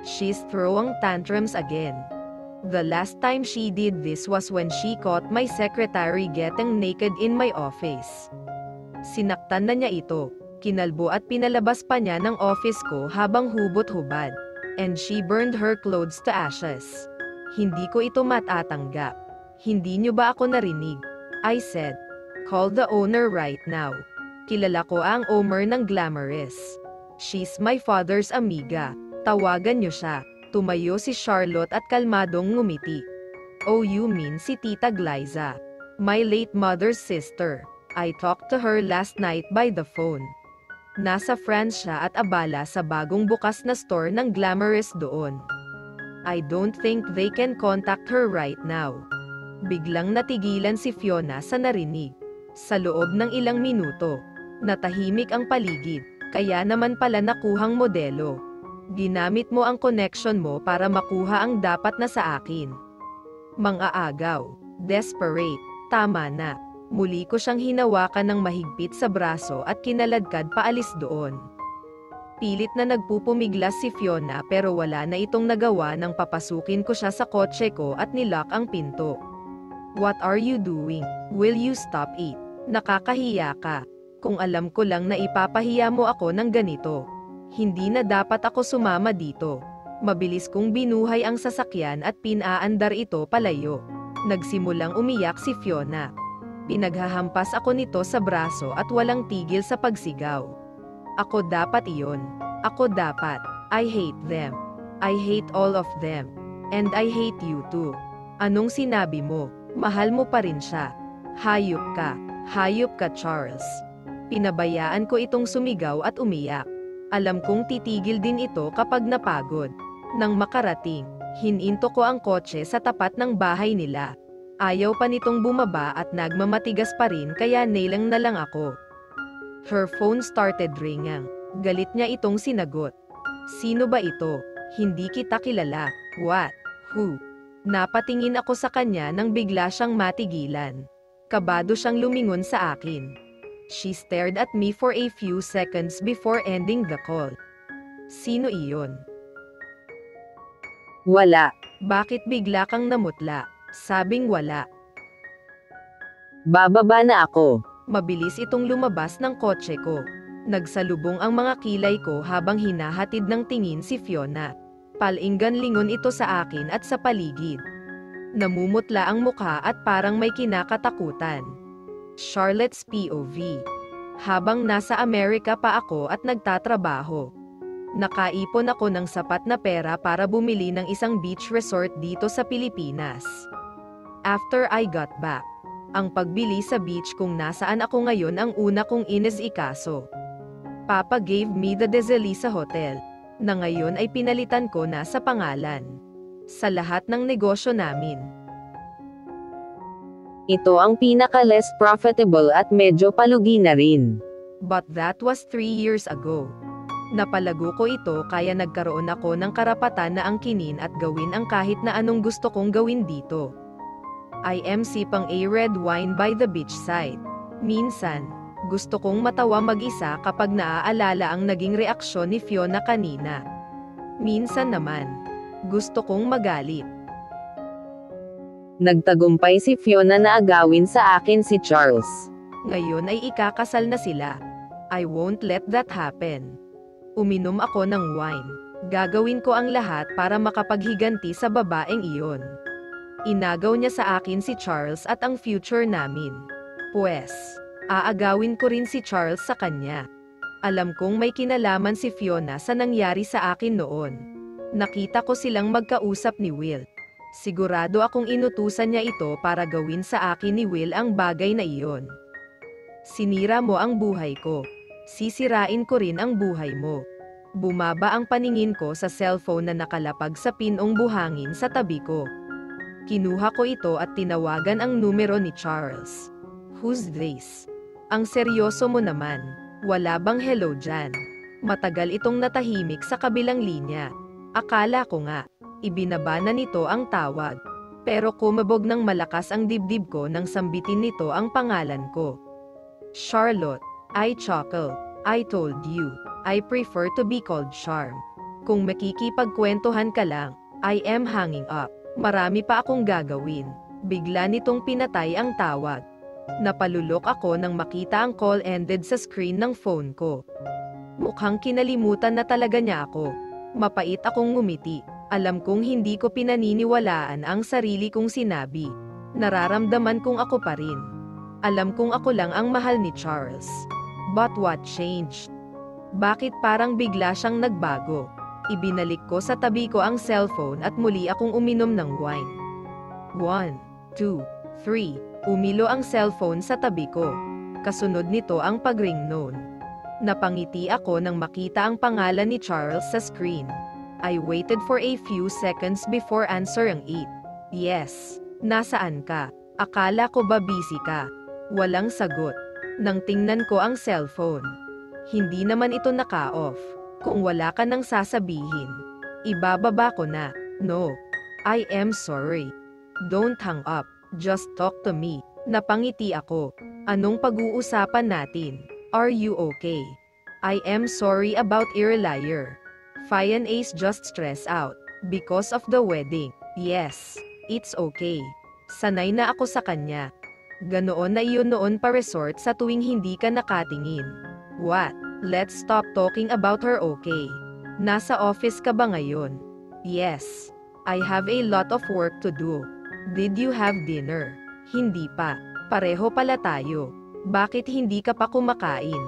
She's throwing tantrums again. The last time she did this was when she caught my secretary getting naked in my office. Sinaktan na niya ito, kinalbo at pinalabas pa niya ng office ko habang hubot-hubad. And she burned her clothes to ashes. Hindi ko ito matatanggap. Hindi niyo ba ako narinig? I said, call the owner right now. Kilala ko ang owner ng Glamorous. She's my father's amiga. Tawagan niyo siya. Tumayo si Charlotte at kalmadong ngumiti. Oh, you mean si Tita Glyza? My late mother's sister. I talked to her last night by the phone. Nasa France siya at abala sa bagong bukas na store ng Glamorous doon. I don't think they can contact her right now. Biglang natigilan si Fiona sa narinig. Sa loob ng ilang minuto, natahimik ang paligid, kaya naman pala nakuhang modelo. Ginamit mo ang connection mo para makuha ang dapat na sa akin. Mang-aagaw, desperate, tama na. Muli ko siyang hinawakan ng mahigpit sa braso at kinaladkad paalis doon. Pilit na nagpupumiglas si Fiona pero wala na itong nagawa nang papasukin ko siya sa kotse ko at nilock ang pinto. What are you doing? Will you stop it? Nakakahiya ka. Kung alam ko lang na ipapahiya mo ako ng ganito. Hindi na dapat ako sumama dito. Mabilis kong binuhay ang sasakyan at pinaandar ito palayo. Nagsimulang umiyak si Fiona. Pinaghahampas ako nito sa braso at walang tigil sa pagsigaw. Ako dapat iyon. Ako dapat. I hate them. I hate all of them. And I hate you too. Anong sinabi mo? Mahal mo pa rin siya. Hayop ka. Hayop ka, Charles. Pinabayaan ko itong sumigaw at umiyak. Alam kong titigil din ito kapag napagod. Nang makarating, hininto ko ang kotse sa tapat ng bahay nila. Ayaw pa nitong bumaba at nagmamatigas pa rin kaya nailang na lang ako. Her phone started ringing. Galit niya itong sinagot. Sino ba ito? Hindi kita kilala. What? Who? Napatingin ako sa kanya nang bigla siyang matigilan. Kabado siyang lumingon sa akin. She stared at me for a few seconds before ending the call. Sino iyon? Wala. Bakit bigla kang namutla? Sabing wala. Bababa na ako. Mabilis itong lumabas ng kotse ko. Nagsalubong ang mga kilay ko habang hinahatid ng tingin si Fiona. Palinggan-lingon ito sa akin at sa paligid. Namumutla ang mukha at parang may kinakatakutan. Charlotte's POV. Habang nasa Amerika pa ako at nagtatrabaho. Nakaipon ako ng sapat na pera para bumili ng isang beach resort dito sa Pilipinas. After I got back, ang pagbili sa beach kung nasaan ako ngayon ang una kong inisikaso. Papa gave me the Deselisa Hotel, na ngayon ay pinalitan ko na sa pangalan. Sa lahat ng negosyo namin. Ito ang pinaka-less profitable at medyo palugi na rin. But that was 3 years ago. Napalago ko ito kaya nagkaroon ako ng karapatan na angkinin at gawin ang kahit na anong gusto kong gawin dito. I am sipang a red wine by the beachside. Minsan, gusto kong matawa mag-isa kapag naaalala ang naging reaksyon ni Fiona kanina. Minsan naman, gusto kong magalit. Nagtagumpay si Fiona na agawin sa akin si Charles. Ngayon ay ikakasal na sila. I won't let that happen. Uminom ako ng wine. Gagawin ko ang lahat para makapaghiganti sa babaeng iyon. Inagaw niya sa akin si Charles at ang future namin. Pwes, aagawin ko rin si Charles sa kanya. Alam kong may kinalaman si Fiona sa nangyari sa akin noon. Nakita ko silang magkausap ni Will. Sigurado akong inutusan niya ito para gawin sa akin ni Will ang bagay na iyon. Sinira mo ang buhay ko. Sisirain ko rin ang buhay mo. Bumaba ang paningin ko sa cellphone na nakalapag sa pinong buhangin sa tabi ko. Kinuha ko ito at tinawagan ang numero ni Charles. Who's this? Ang seryoso mo naman. Wala bang hello dyan? Matagal itong natahimik sa kabilang linya. Akala ko nga, ibinaba na nito ang tawag. Pero kumabog ng malakas ang dibdib ko nang sambitin nito ang pangalan ko. Charlotte, I chuckled. I told you, I prefer to be called Charm. Kung makikipagkwentuhan ka lang, I am hanging up. Marami pa akong gagawin. Bigla nitong pinatay ang tawag. Napalulok ako nang makita ang call ended sa screen ng phone ko. Mukhang kinalimutan na talaga niya ako. Mapait akong ngumiti. Alam kong hindi ko pinaniniwalaan ang sarili kong sinabi. Nararamdaman kong ako pa rin. Alam kong ako lang ang mahal ni Charles. But what changed? Bakit parang bigla siyang nagbago? Ibinalik ko sa tabi ko ang cellphone at muli akong uminom ng wine. 1, 2, 3. Umilo ang cellphone sa tabi ko. Kasunod nito ang pag-ring noon. Napangiti ako nang makita ang pangalan ni Charles sa screen. I waited for a few seconds before answering it. Yes. Nasaan ka? Akala ko ba busy ka? Walang sagot. Nang tingnan ko ang cellphone. Hindi naman ito naka-off. Kung wala ka nang sasabihin, ibababa ko na. No. I am sorry. Don't hang up. Just talk to me. Napangiti ako. Anong pag-uusapan natin? Are you okay? I am sorry about earlier. Fian Ace just stressed out. Because of the wedding. Yes. It's okay. Sanay na ako sa kanya. Ganoon na iyon noon pa resort sa tuwing hindi ka nakatingin. What? Let's stop talking about her, okay? Nasa office ka ba ngayon? Yes. I have a lot of work to do. Did you have dinner? Hindi pa. Pareho pala tayo. Bakit hindi ka pa kumakain?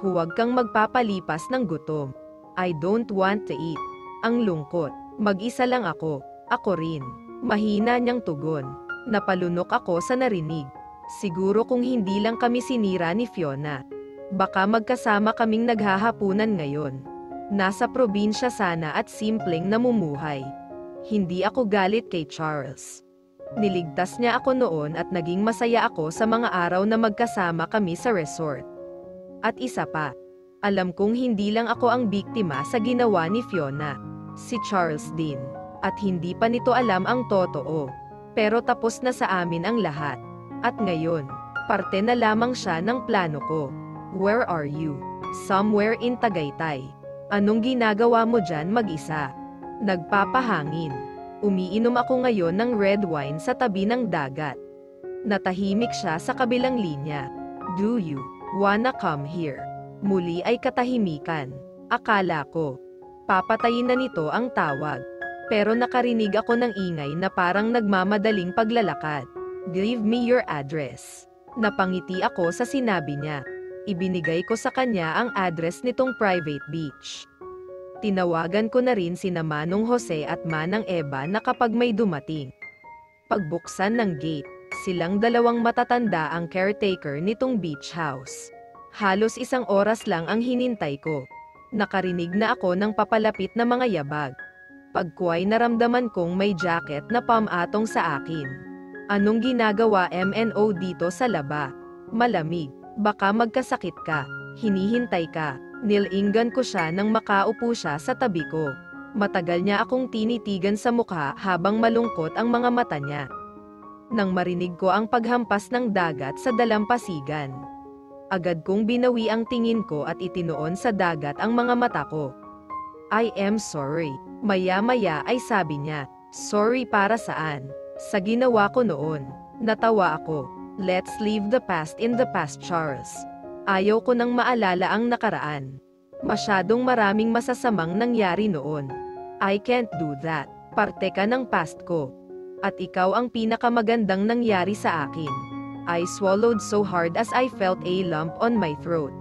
Huwag kang magpapalipas ng gutom. I don't want to eat. Ang lungkot. Mag-isa lang ako. Ako rin. Mahina niyang tugon. Napalunok ako sa narinig. Siguro kung hindi lang kami sinira ni Fiona. Baka magkasama kaming naghahapunan ngayon. Nasa probinsya sana at simpleng namumuhay. Hindi ako galit kay Charles. Niligtas niya ako noon at naging masaya ako sa mga araw na magkasama kami sa resort. At isa pa, alam kong hindi lang ako ang biktima sa ginawa ni Fiona. Si Charles din. At hindi pa nito alam ang totoo. Pero tapos na sa amin ang lahat. At ngayon, parte na lamang siya ng plano ko. Where are you? Somewhere in Tagaytay. Anong ginagawa mo dyan mag-isa? Nagpapahangin. Umiinom ako ngayon ng red wine sa tabi ng dagat. Natahimik siya sa kabilang linya. Do you wanna come here? Muli ay katahimikan. Akala ko, papatayin na nito ang tawag. Pero nakarinig ako ng ingay na parang nagmamadaling paglalakad. Give me your address. Napangiti ako sa sinabi niya. Ibinigay ko sa kanya ang address nitong private beach. Tinawagan ko na rin sina Manong Jose at Manang Eva na kapag may dumating. Pagbuksan ng gate, silang dalawang matatanda ang caretaker nitong beach house. Halos 1 oras lang ang hinintay ko. Nakarinig na ako ng papalapit na mga yabag. Pagkuway naramdaman kong may jacket na pamatong sa akin. Anong ginagawa MNO dito sa laba? Malamig. Baka magkasakit ka. Hinihintay ka. Nilinggan ko siya nang makaupo siya sa tabi ko. Matagal niya akong tinitigan sa mukha habang malungkot ang mga mata niya. Nang marinig ko ang paghampas ng dagat sa dalampasigan. Agad kong binawi ang tingin ko at itinoon sa dagat ang mga mata ko. I am sorry. Maya-maya ay sabi niya, sorry para saan? Sa ginawa ko noon. Natawa ako. Let's leave the past in the past, Charles. Ayaw ko nang maalala ang nakaraan. Masyadong maraming masasamang nangyari noon. I can't do that. Parte ka ng past ko. At ikaw ang pinakamagandang nangyari sa akin. I swallowed so hard as I felt a lump on my throat.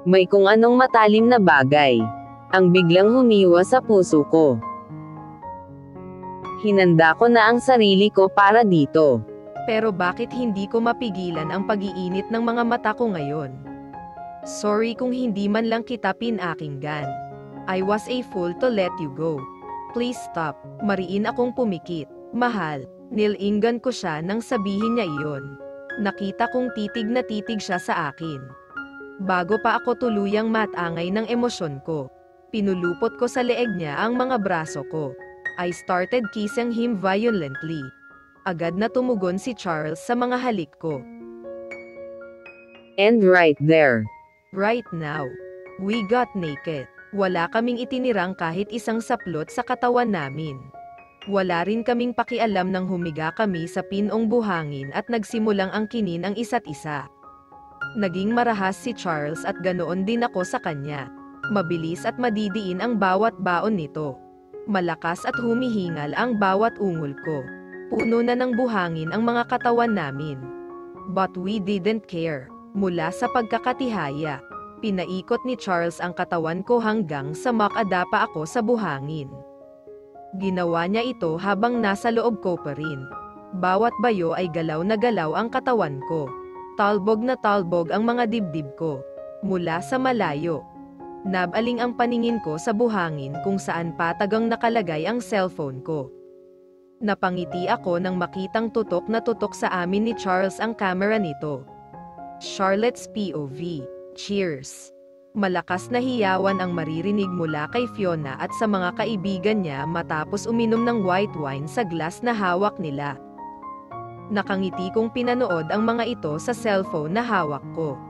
May kung anong matalim na bagay ang biglang humiwa sa puso ko. Hinanda ko na ang sarili ko para dito. Pero bakit hindi ko mapigilan ang pag-iinit ng mga mata ko ngayon? Sorry kung hindi man lang kita pinakinggan. I was a fool to let you go. Please stop. Mariin akong pumikit. Mahal, nilinggan ko siya nang sabihin niya iyon. Nakita kong titig na titig siya sa akin. Bago pa ako tuluyang matangay ng emosyon ko, pinulupot ko sa leeg niya ang mga braso ko. I started kissing him violently. Agad na tumugon si Charles sa mga halik ko. And right there. Right now, we got naked. Wala kaming itinirang kahit isang saplot sa katawan namin. Wala rin kaming pakialam nang humiga kami sa pinong buhangin at nagsimulang angkinin ang isa't isa. Naging marahas si Charles at ganoon din ako sa kanya. Mabilis at madidiin ang bawat baon nito. Malakas at humihingal ang bawat ungol ko. Puno na ng buhangin ang mga katawan namin. But we didn't care. Mula sa pagkakatihaya, pinaikot ni Charles ang katawan ko hanggang sa makadapa ako sa buhangin. Ginawa niya ito habang nasa loob ko pa rin. Bawat bayo ay galaw na galaw ang katawan ko. Talbog na talbog ang mga dibdib ko. Mula sa malayo, nabaling ang paningin ko sa buhangin kung saan patagang nakalagay ang cellphone ko. Napangiti ako nang makitang tutok na tutok sa amin ni Charles ang camera nito. Charlotte's POV. Cheers! Malakas na hiyawan ang maririnig mula kay Fiona at sa mga kaibigan niya matapos uminom ng white wine sa glass na hawak nila. Nakangiti kong pinanood ang mga ito sa cellphone na hawak ko.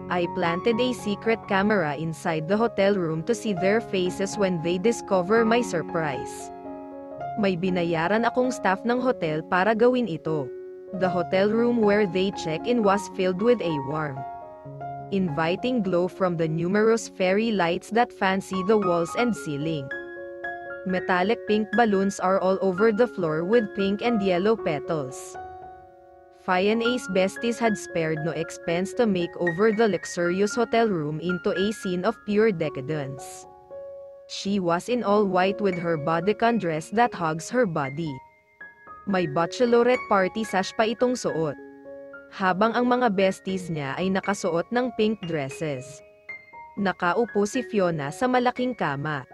I planted a secret camera inside the hotel room to see their faces when they discover my surprise. May binayaran akong staff ng hotel para gawin ito. The hotel room where they check-in was filled with a warm, inviting glow from the numerous fairy lights that fancy the walls and ceiling. Metallic pink balloons are all over the floor with pink and yellow petals. Fiona's besties had spared no expense to make over the luxurious hotel room into a scene of pure decadence. She was in all white with her bodycon dress that hugs her body. May bachelorette party sash pa itong suot. Habang ang mga besties niya ay nakasuot ng pink dresses. Nakaupo si Fiona sa malaking kama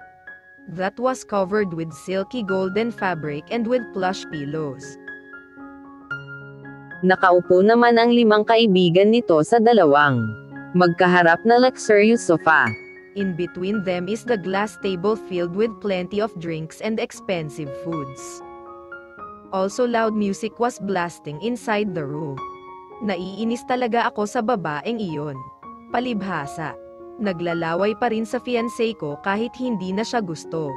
that was covered with silky golden fabric and with plush pillows. Nakaupo naman ang 5 kaibigan nito sa dalawang magkaharap na luxurious sofa. In between them is the glass table filled with plenty of drinks and expensive foods. Also loud music was blasting inside the room. Naiinis talaga ako sa babaeng iyon. Palibhasa. Naglalaway pa rin sa fiancé ko kahit hindi na siya gusto.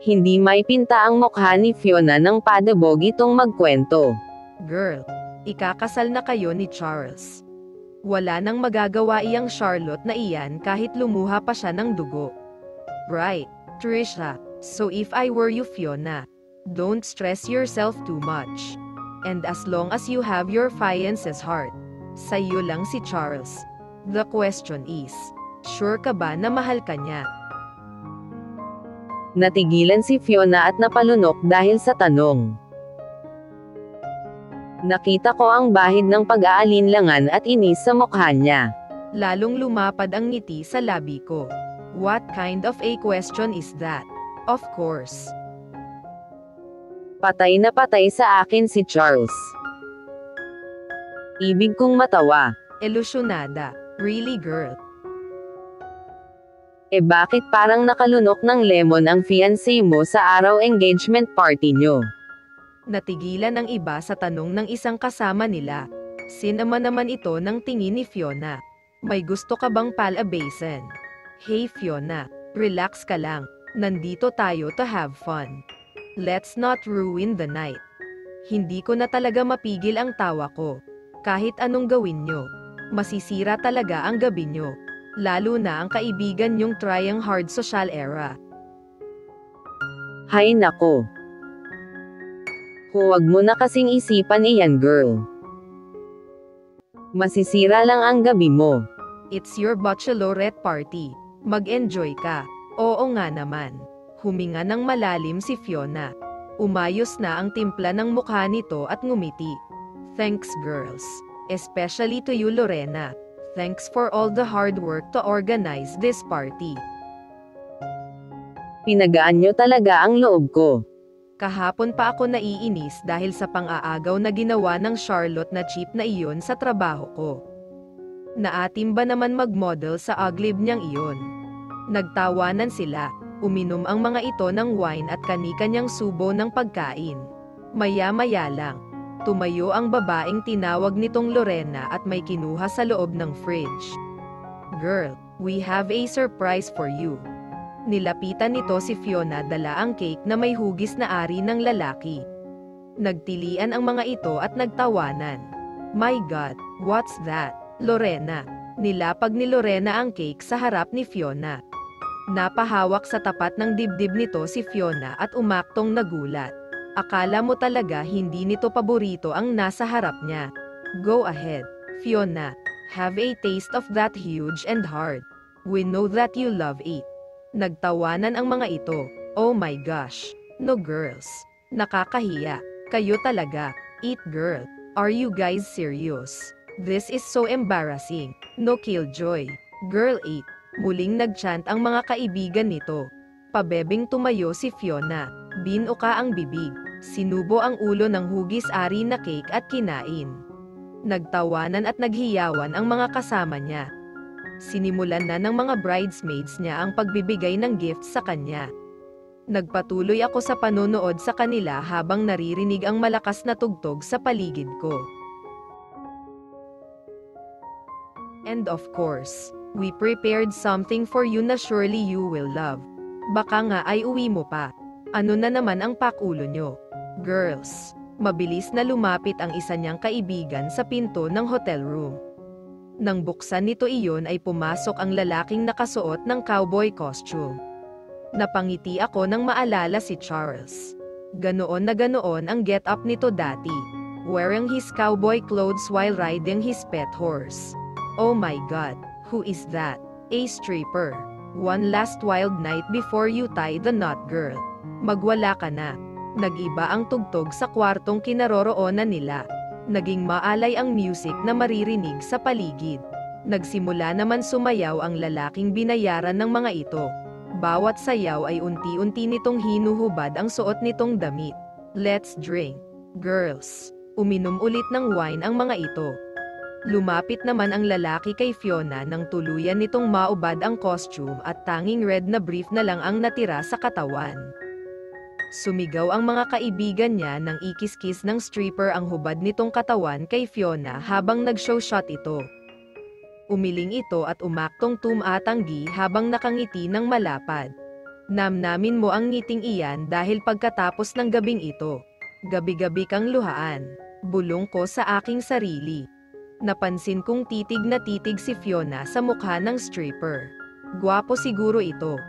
Hindi may pinta ang mukha ni Fiona nang padabog itong magkwento. Girl, ikakasal na kayo ni Charles. Wala nang magagawa iyang Charlotte na iyan kahit lumuha pa siya ng dugo. Right, Trisha. So if I were you, Fiona, don't stress yourself too much. And as long as you have your fiance's heart, sa'yo lang si Charles. The question is, sure ka ba na mahal ka niya? Natigilan si Fiona at napalunok dahil sa tanong. Nakita ko ang bahid ng pag-aalinlangan at inis sa mukha niya. Lalong lumapad ang ngiti sa labi ko. What kind of a question is that? Of course. Patay na patay sa akin si Charles. Ibig kong matawa. Ilusyonada. Really, girl? Eh bakit parang nakalunok ng lemon ang fiancé mo sa araw engagement party nyo? Natigilan ang iba sa tanong ng isang kasama nila. Sinama naman ito ng tingin ni Fiona. May gusto ka bang palabasin? Hey Fiona, relax ka lang. Nandito tayo to have fun. Let's not ruin the night. Hindi ko na talaga mapigil ang tawa ko. Kahit anong gawin nyo, masisira talaga ang gabi nyo. Lalo na ang kaibigan nyong trying hard social era. Hay nako. Huwag mo na kasing isipan iyan, girl. Masisira lang ang gabi mo. It's your bachelorette party. Mag-enjoy ka. Oo nga naman. Huminga ng malalim si Fiona. Umayos na ang timpla ng mukha nito at ngumiti. Thanks girls. Especially to you, Lorena. Thanks for all the hard work to organize this party. Pinagaan nyo talaga ang loob ko. Kahapon pa ako naiinis dahil sa pang-aagaw na ginawa ng Charlotte na cheap na iyon sa trabaho ko. Naatim ba naman mag-model sa aglib niyang iyon? Nagtawanan sila, uminom ang mga ito ng wine at kani-kanyang subo ng pagkain. Maya-maya lang, tumayo ang babaeng tinawag nitong Lorena at may kinuha sa loob ng fridge. Girl, we have a surprise for you. Nilapitan nito si Fiona, dala ang cake na may hugis na ari ng lalaki. Nagtilian ang mga ito at nagtawanan. My God, what's that? Lorena. Nilapag ni Lorena ang cake sa harap ni Fiona. Napahawak sa tapat ng dibdib nito si Fiona at umaktong nagulat. Akala mo talaga hindi nito paborito ang nasa harap niya. Go ahead, Fiona. Have a taste of that huge and hard. We know that you love it. Nagtawanan ang mga ito. Oh my gosh. No girls. Nakakahiya. Kayo talaga. Eat girl. Are you guys serious? This is so embarrassing. No killjoy. Girl eat. Muling nagchant ang mga kaibigan nito. Pabebing tumayo si Fiona. Binuka ang bibig. Sinubo ang ulo ng hugis-ari na cake at kinain. Nagtawanan at naghiyawan ang mga kasama niya. Sinimulan na ng mga bridesmaids niya ang pagbibigay ng gifts sa kanya. Nagpatuloy ako sa panonood sa kanila habang naririnig ang malakas na tugtog sa paligid ko. And of course, we prepared something for you na surely you will love. Baka nga ay uwi mo pa. Ano na naman ang pakulo nyo? Girls, mabilis na lumapit ang isa niyang kaibigan sa pinto ng hotel room. Nang buksan nito iyon ay pumasok ang lalaking nakasuot ng cowboy costume. Napangiti ako nang maalala si Charles. Ganoon na ganoon ang get-up nito dati, wearing his cowboy clothes while riding his pet horse. Oh my God, who is that? A stripper. One last wild night before you tie the knot, girl. Magwala ka na. Nag-iba ang tugtog sa kwartong kinaroroonan nila. Naging maalay ang music na maririnig sa paligid. Nagsimula naman sumayaw ang lalaking binayaran ng mga ito. Bawat sayaw ay unti-unti nitong hinuhubad ang suot nitong damit. Let's drink. Girls. Uminom ulit ng wine ang mga ito. Lumapit naman ang lalaki kay Fiona nang tuluyan nitong maubad ang costume at tanging red na brief na lang ang natira sa katawan. Sumigaw ang mga kaibigan niya nang ikis-kis ng stripper ang hubad nitong katawan kay Fiona habang nag-show shot ito. Umiling ito at umaktong tumatanggi habang nakangiti ng malapad. Namnamin mo ang ngiting iyan dahil pagkatapos ng gabing ito. Gabi-gabi kang luhaan. Bulong ko sa aking sarili. Napansin kong titig na titig si Fiona sa mukha ng stripper. Gwapo siguro ito.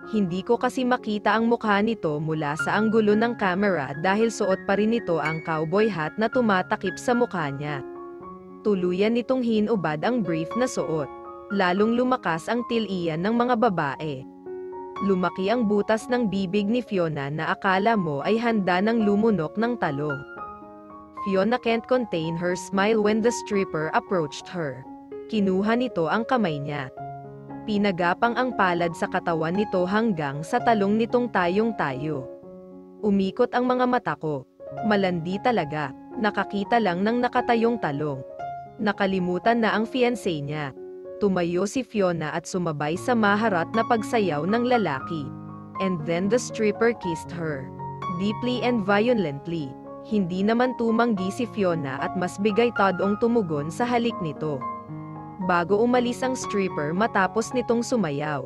Hindi ko kasi makita ang mukha nito mula sa anggulo ng camera dahil suot pa rin nito ang cowboy hat na tumatakip sa mukha niya. Tuluyan nitong hinubad ang brief na suot. Lalong lumakas ang tilian ng mga babae. Lumaki ang butas ng bibig ni Fiona na akala mo ay handa ng lumunok ng talong. Fiona can't contain her smile when the stripper approached her. Kinuha nito ang kamay niya. Pinagapang ang palad sa katawan nito hanggang sa talong nitong tayong-tayo. Umikot ang mga mata ko. Malandi talaga, nakakita lang ng nakatayong talong. Nakalimutan na ang fiancé niya. Tumayo si Fiona at sumabay sa maharat na pagsayaw ng lalaki. And then the stripper kissed her. Deeply and violently. Hindi naman tumanggi si Fiona at mas bigay tadong tumugon sa halik nito. Bago umalis ang stripper matapos nitong sumayaw.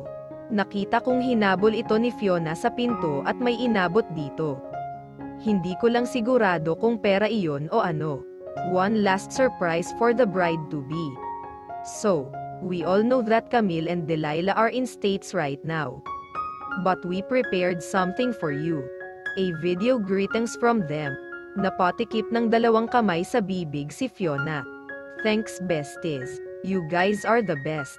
Nakita kong hinabol ito ni Fiona sa pinto at may inabot dito. Hindi ko lang sigurado kung pera iyon o ano. One last surprise for the bride-to-be. So, we all know that Camille and Delilah are in States right now. But we prepared something for you. A video greetings from them. Napatikip ng dalawang kamay sa bibig si Fiona. Thanks besties. You guys are the best.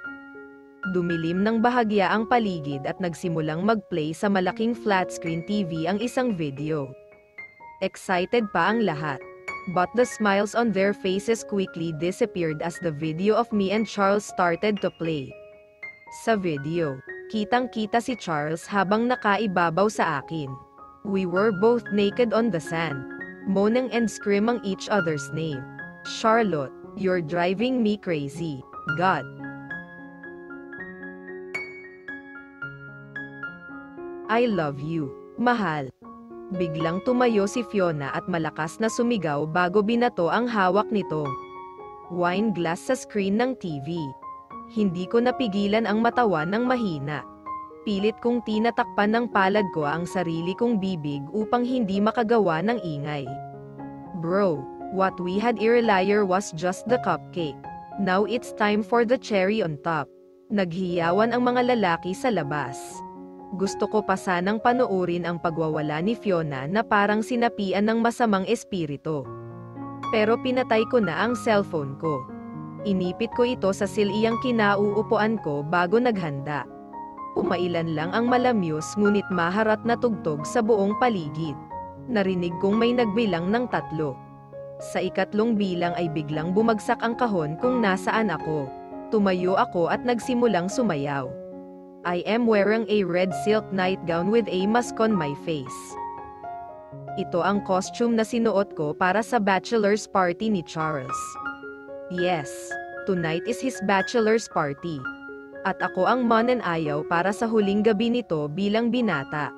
Dumilim ng bahagya ang paligid at nagsimulang mag-play sa malaking flat screen TV ang isang video. Excited pa ang lahat. But the smiles on their faces quickly disappeared as the video of me and Charles started to play. Sa video, kitang-kita si Charles habang nakaibabaw sa akin. We were both naked on the sand, moaning and screaming each other's name. Charlotte, you're driving me crazy. God. I love you, mahal. Biglang tumayo si Fiona at malakas na sumigaw bago binato ang hawak nito. Wine glass sa screen ng TV. Hindi ko napigilan ang matawa ng mahina. Pilit kong tinatakpan ng palad ko ang sarili kong bibig upang hindi makagawa ng ingay. Bro, what we had earlier was just the cupcake. Now it's time for the cherry on top. Naghiyawan ang mga lalaki sa labas. Gusto ko pa sanang panoorin ang pagwawala ni Fiona na parang sinapian ng masamang espiritu. Pero pinatay ko na ang cellphone ko. Inipit ko ito sa siliyang kinauupuan ko bago naghanda. Umailan lang ang malamyos ngunit maharat na tugtog sa buong paligid. Narinig kong may nagbilang ng 3. Sa ikatlong bilang ay biglang bumagsak ang kahon kung nasaan ako. Tumayo ako at nagsimulang sumayaw. I am wearing a red silk nightgown with a mask on my face. Ito ang costume na sinuot ko para sa bachelor's party ni Charles. Yes, tonight is his bachelor's party. At ako ang mananayaw para sa huling gabi nito bilang binata.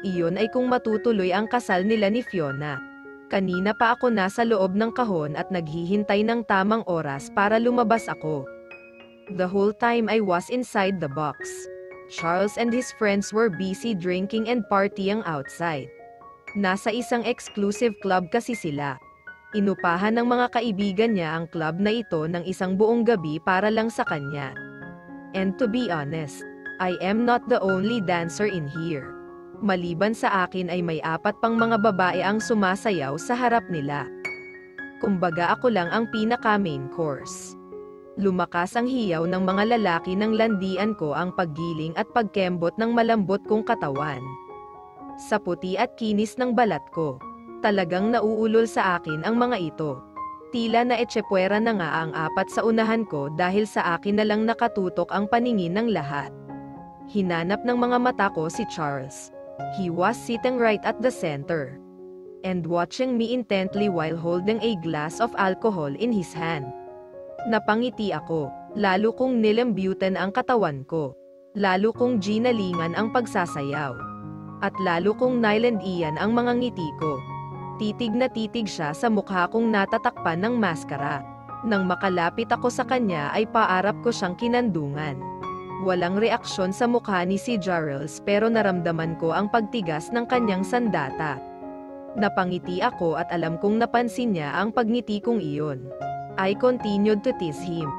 Iyon ay kung matutuloy ang kasal nila ni Fiona. Kanina pa ako nasa loob ng kahon at naghihintay ng tamang oras para lumabas ako. The whole time I was inside the box. Charles and his friends were busy drinking and partying outside. Nasa isang exclusive club kasi sila. Inupahan ng mga kaibigan niya ang club na ito ng isang buong gabi para lang sa kanya. And to be honest, I am not the only dancer in here. Maliban sa akin ay may 4 pang mga babae ang sumasayaw sa harap nila. Kumbaga ako lang ang pinaka-main course. Lumakas ang hiyaw ng mga lalaki ng landian ko ang paggiling at pagkembot ng malambot kong katawan. Sa puti at kinis ng balat ko, talagang nauulol sa akin ang mga ito. Tila na etsepwera na nga ang 4 sa unahan ko dahil sa akin na lang nakatutok ang paningin ng lahat. Hinanap ng mga mata ko si Charles. He was sitting right at the center and watching me intently while holding a glass of alcohol in his hand. Napangiti ako, lalo kong nilambutan ang katawan ko, lalo kong ginalingan ang pagsasayaw, at lalo kong nailandian ang mga ngiti ko. Titig na titig siya sa mukha kong natatakpan ng maskara. Nang makalapit ako sa kanya ay paarap ko siyang kinandungan. Walang reaksyon sa mukha ni si Charles pero naramdaman ko ang pagtigas ng kanyang sandata. Napangiti ako at alam kong napansin niya ang pagngiti kong iyon. I continued to tease him,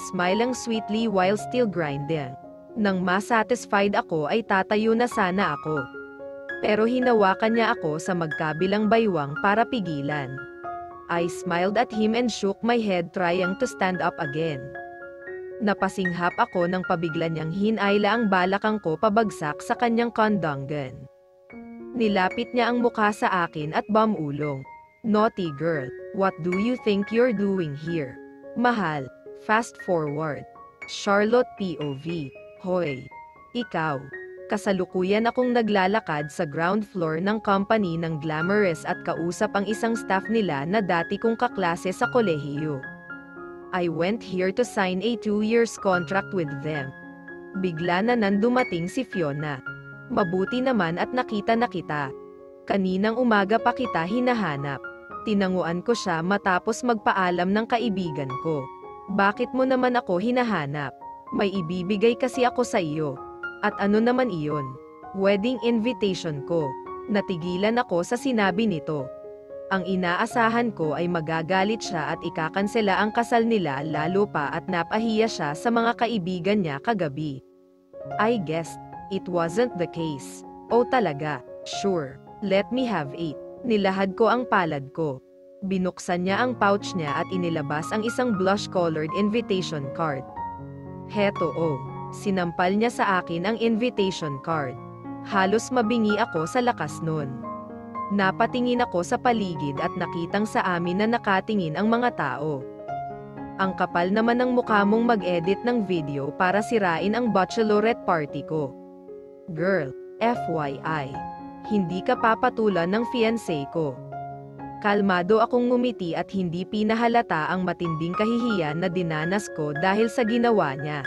smiling sweetly while still grinding. Nang masatisfied ako ay tatayo na sana ako. Pero hinawakan niya ako sa magkabilang baywang para pigilan. I smiled at him and shook my head trying to stand up again. Napasinghap ako nang pabigla niyang hinayla ang balakang ko pabagsak sa kanyang kondongan. Nilapit niya ang mukha sa akin at bumulong. Naughty girl, what do you think you're doing here? Mahal, fast forward. Charlotte POV, hoy. Ikaw. Kasalukuyan akong naglalakad sa ground floor ng company ng Glamorous at kausap ang isang staff nila na dati kong kaklase sa kolehiyo. I went here to sign a 2 years contract with them. Bigla na nandumating si Fiona. Mabuti naman at nakita na kita. Kaninang umaga pa kita hinahanap. Tinanguan ko siya matapos magpaalam ng kaibigan ko. Bakit mo naman ako hinahanap? May ibibigay kasi ako sa iyo. At ano naman iyon? Wedding invitation ko. Natigilan ako sa sinabi nito. Ang inaasahan ko ay magagalit siya at ikakansela ang kasal nila lalo pa at napahiya siya sa mga kaibigan niya kagabi. I guessed it wasn't the case. Oh talaga, sure, let me have it. Nilahad ko ang palad ko. Binuksan niya ang pouch niya at inilabas ang isang blush-colored invitation card. Heto oh, sinampal niya sa akin ang invitation card. Halos mabingi ako sa lakas nun. Napatingin ako sa paligid at nakitang sa amin na nakatingin ang mga tao. Ang kapal naman ng mukha mong mag-edit ng video para sirain ang bachelorette party ko. Girl, FYI, hindi ka papatulan ng fiancé ko. Kalmado akong ngumiti at hindi pinahalata ang matinding kahihiyan na dinanas ko dahil sa ginawa niya.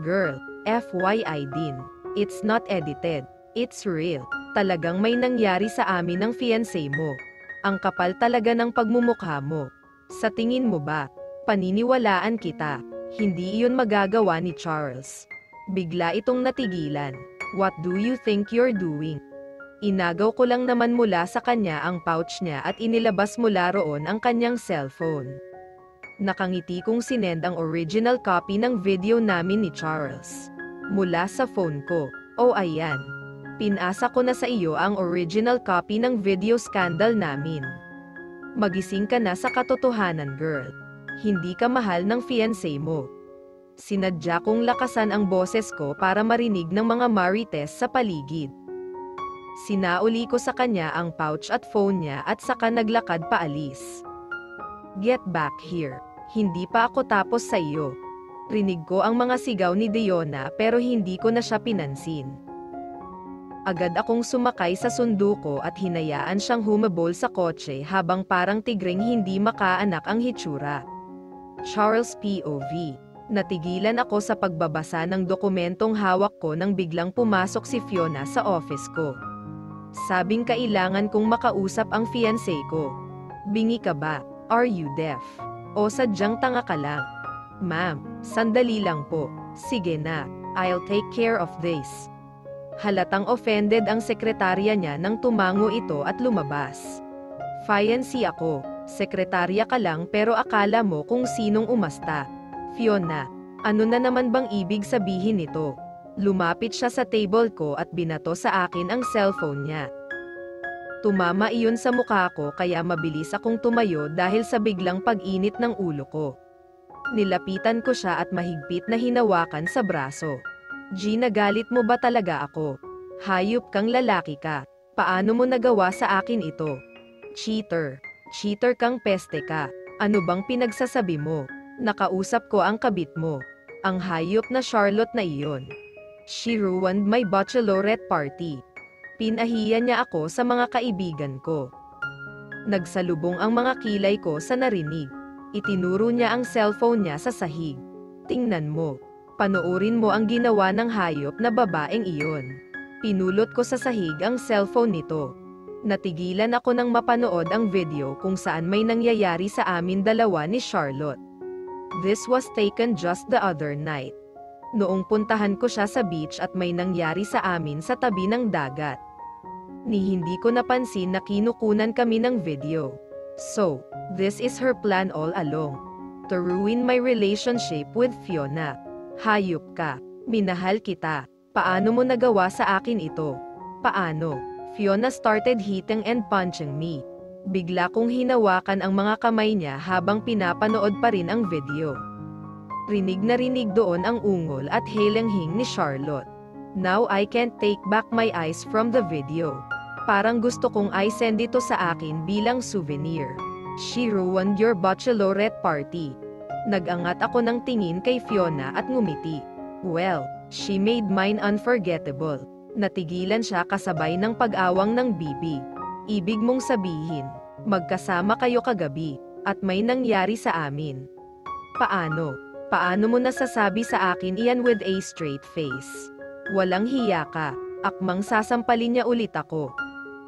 Girl, FYI din, it's not edited, it's real. Talagang may nangyari sa amin ng fiancé mo. Ang kapal talaga ng pagmumukha mo. Sa tingin mo ba, paniniwalaan kita? Hindi iyon magagawa ni Charles. Bigla itong natigilan. What do you think you're doing? Inagaw ko lang naman mula sa kanya ang pouch niya at inilabas mula roon ang kanyang cellphone. Nakangiti kong sinend ang original copy ng video namin ni Charles. Mula sa phone ko. Oh ayan. Pinasa ko na sa iyo ang original copy ng video scandal namin. Magising ka na sa katotohanan girl. Hindi ka mahal ng fiancé mo. Sinadya kong lakasan ang boses ko para marinig ng mga marites sa paligid. Sinauli ko sa kanya ang pouch at phone niya at saka naglakad paalis. Get back here. Hindi pa ako tapos sa iyo. Rinig ko ang mga sigaw ni Diona pero hindi ko na siya pinansin. Agad akong sumakay sa sundo ko at hinayaan siyang humabol sa kotse habang parang tigring hindi makaanak ang hitsura. Charles POV. Natigilan ako sa pagbabasa ng dokumentong hawak ko nang biglang pumasok si Fiona sa office ko. Sabing kailangan kong makausap ang fiancé ko. Bingi ka ba? Are you deaf? O sadyang tanga ka lang? Ma'am, sandali lang po. Sige na, I'll take care of this. Halatang offended ang sekretarya niya nang tumango ito at lumabas. Fiancé ako, sekretarya ka lang pero akala mo kung sinong umasta. Fiona, ano na naman bang ibig sabihin nito? Lumapit siya sa table ko at binato sa akin ang cellphone niya. Tumama iyon sa mukha ko kaya mabilis akong tumayo dahil sa biglang pag-init ng ulo ko. Nilapitan ko siya at mahigpit na hinawakan sa braso. G, nagalit mo ba talaga ako? Hayop kang lalaki ka. Paano mo nagawa sa akin ito? Cheater. Cheater kang peste ka. Ano bang pinagsasabi mo? Nakausap ko ang kabit mo. Ang hayop na Charlotte na iyon. She ruined my bachelorette party. Pinahiya niya ako sa mga kaibigan ko. Nagsalubong ang mga kilay ko sa narinig. Itinuro niya ang cellphone niya sa sahig. Tingnan mo. Panoorin mo ang ginawa ng hayop na babaeng iyon. Pinulot ko sa sahig ang cellphone nito. Natigilan ako nang mapanood ang video kung saan may nangyayari sa amin dalawa ni Charlotte. This was taken just the other night. Noong puntahan ko siya sa beach at may nangyari sa amin sa tabi ng dagat. Hindi ko napansin na kinukunan kami ng video. So, this is her plan all along. To ruin my relationship with Fiona. Hayop ka. Minahal kita. Paano mo nagawa sa akin ito? Paano? Fiona started hitting and punching me. Bigla kong hinawakan ang mga kamay niya habang pinapanood pa rin ang video. Rinig na rinig doon ang ungol at helenghing ni Charlotte. Now I can't take back my eyes from the video. Parang gusto kong i-send ito sa akin bilang souvenir. She ruined your bachelorette party. Nagangat ako ng tingin kay Fiona at ngumiti. Well, she made mine unforgettable. Natigilan siya kasabay ng pag-awang ng bibig. Ibig mong sabihin, magkasama kayo kagabi, at may nangyari sa amin. Paano? Paano mo nasasabi sa akin iyan with a straight face? Walang hiya ka. Akmang sasampalin niya ulit ako.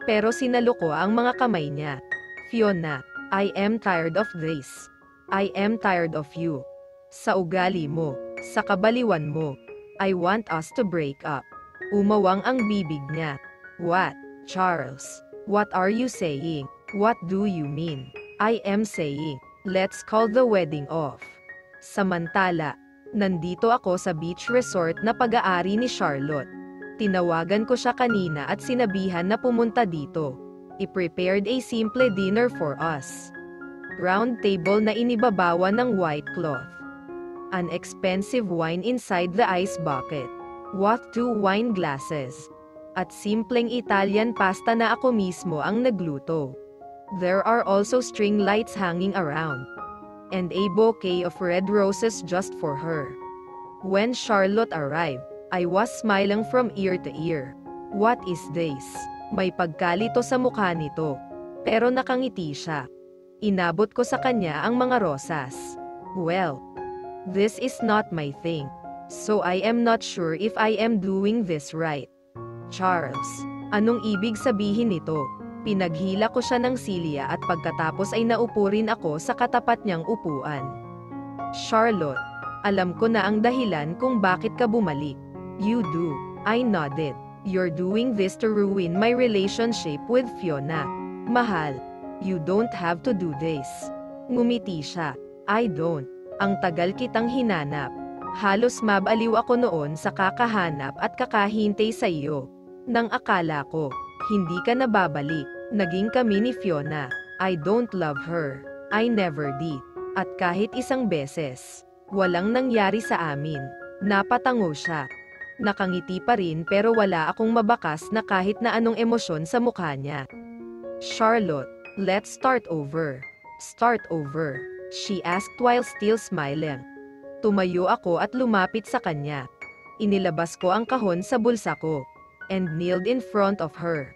Pero sinalo ko ang mga kamay niya. Fiona, I am tired of this. I am tired of you. Sa ugali mo, sa kabaliwan mo. I want us to break up. Umawang ang bibig niya. What, Charles? What are you saying? What do you mean? I am saying, let's call the wedding off. Samantala, nandito ako sa beach resort na pag-aari ni Charlotte. Tinawagan ko siya kanina at sinabihan na pumunta dito. I-prepared a simple dinner for us. Round table na inibabawan ng white cloth. An expensive wine inside the ice bucket. What 2 wine glasses. At simpleng Italian pasta na ako mismo ang nagluto. There are also string lights hanging around. And a bouquet of red roses just for her. When Charlotte arrived, I was smiling from ear to ear. What is this? May pagkalito sa mukha nito. Pero nakangiti siya. Inabot ko sa kanya ang mga rosas. Well, this is not my thing. So I am not sure if I am doing this right. Charles, anong ibig sabihin nito? Pinaghila ko siya ng silya at pagkatapos ay naupo rin ako sa katapat niyang upuan. Charlotte, alam ko na ang dahilan kung bakit ka bumalik. You do. I nodded. You're doing this to ruin my relationship with Fiona. Mahal, you don't have to do this. Ngumiti siya. I don't. Ang tagal kitang hinanap. Halos mabaliw ako noon sa kakahanap at kakahintay sa iyo. Nang akala ko, hindi ka nababalik. Naging kami ni Fiona. I don't love her. I never did. At kahit isang beses, walang nangyari sa amin. Napatango siya. Nakangiti pa rin pero wala akong mabakas na kahit na anong emosyon sa mukha niya. Charlotte, let's start over. Start over, she asked while still smiling. Tumayo ako at lumapit sa kanya. Inilabas ko ang kahon sa bulsa ko, and kneeled in front of her.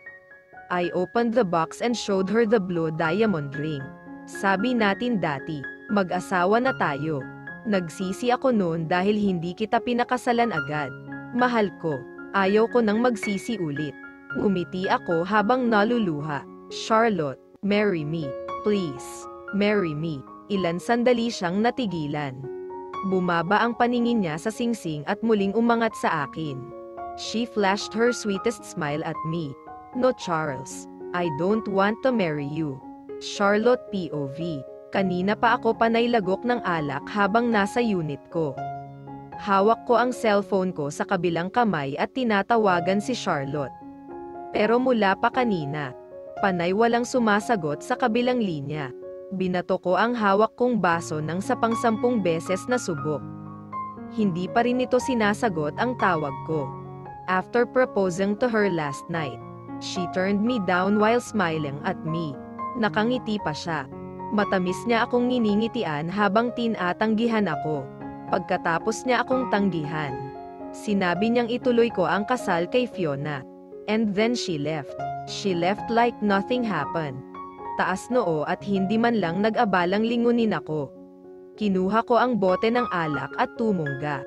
I opened the box and showed her the blue diamond ring. Sabi natin dati, mag-asawa na tayo. Nagsisi ako noon dahil hindi kita pinakasalan agad. Mahal ko, ayaw ko nang magsisi ulit. Ngumiti ako habang naluluha. Charlotte, marry me, please. Marry me. Ilan sandali siyang natigilan. Bumaba ang paningin niya sa singsing at muling umangat sa akin. She flashed her sweetest smile at me. No, Charles, I don't want to marry you. Charlotte POV. Kanina pa ako panay lagok ng alak habang nasa unit ko. Hawak ko ang cellphone ko sa kabilang kamay at tinatawagan si Charlotte. Pero mula pa kanina, panay walang sumasagot sa kabilang linya. Binato ko ang hawak kong baso ng sa pang-10 beses na subok. Hindi pa rin ito sinasagot ang tawag ko. After proposing to her last night, she turned me down while smiling at me. Nakangiti pa siya. Matamis niya akong nginingitian habang tinatanggihan ako. Pagkatapos niya akong tanggihan, sinabi niyang ituloy ko ang kasal kay Fiona. And then she left. She left like nothing happened. Taas noo at hindi man lang nag-abalang lingunin ako. Kinuha ko ang bote ng alak at tumungga.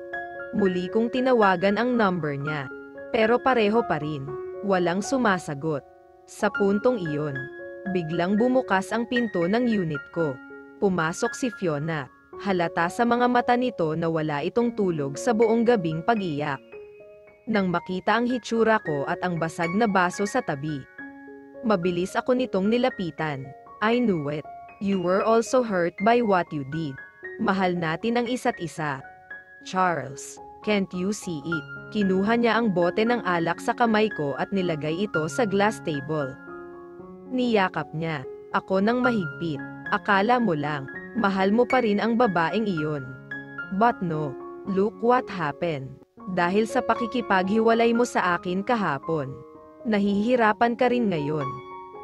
Muli kong tinawagan ang number niya. Pero pareho pa rin. Walang sumasagot. Sa puntong iyon, biglang bumukas ang pinto ng unit ko. Pumasok si Fiona. Halata sa mga mata nito na wala itong tulog sa buong gabing pag-iyak. Nang makita ang hitsura ko at ang basag na baso sa tabi, mabilis ako nitong nilapitan. I knew it. You were also hurt by what you did. Mahal natin ang isa't isa. Charles, can't you see it? Kinuha niya ang bote ng alak sa kamay ko at nilagay ito sa glass table. Niyakap niya ako ng mahigpit. Akala mo lang, mahal mo pa rin ang babaeng iyon. But no, look what happened. Dahil sa pakikipaghiwalay mo sa akin kahapon, nahihirapan ka rin ngayon.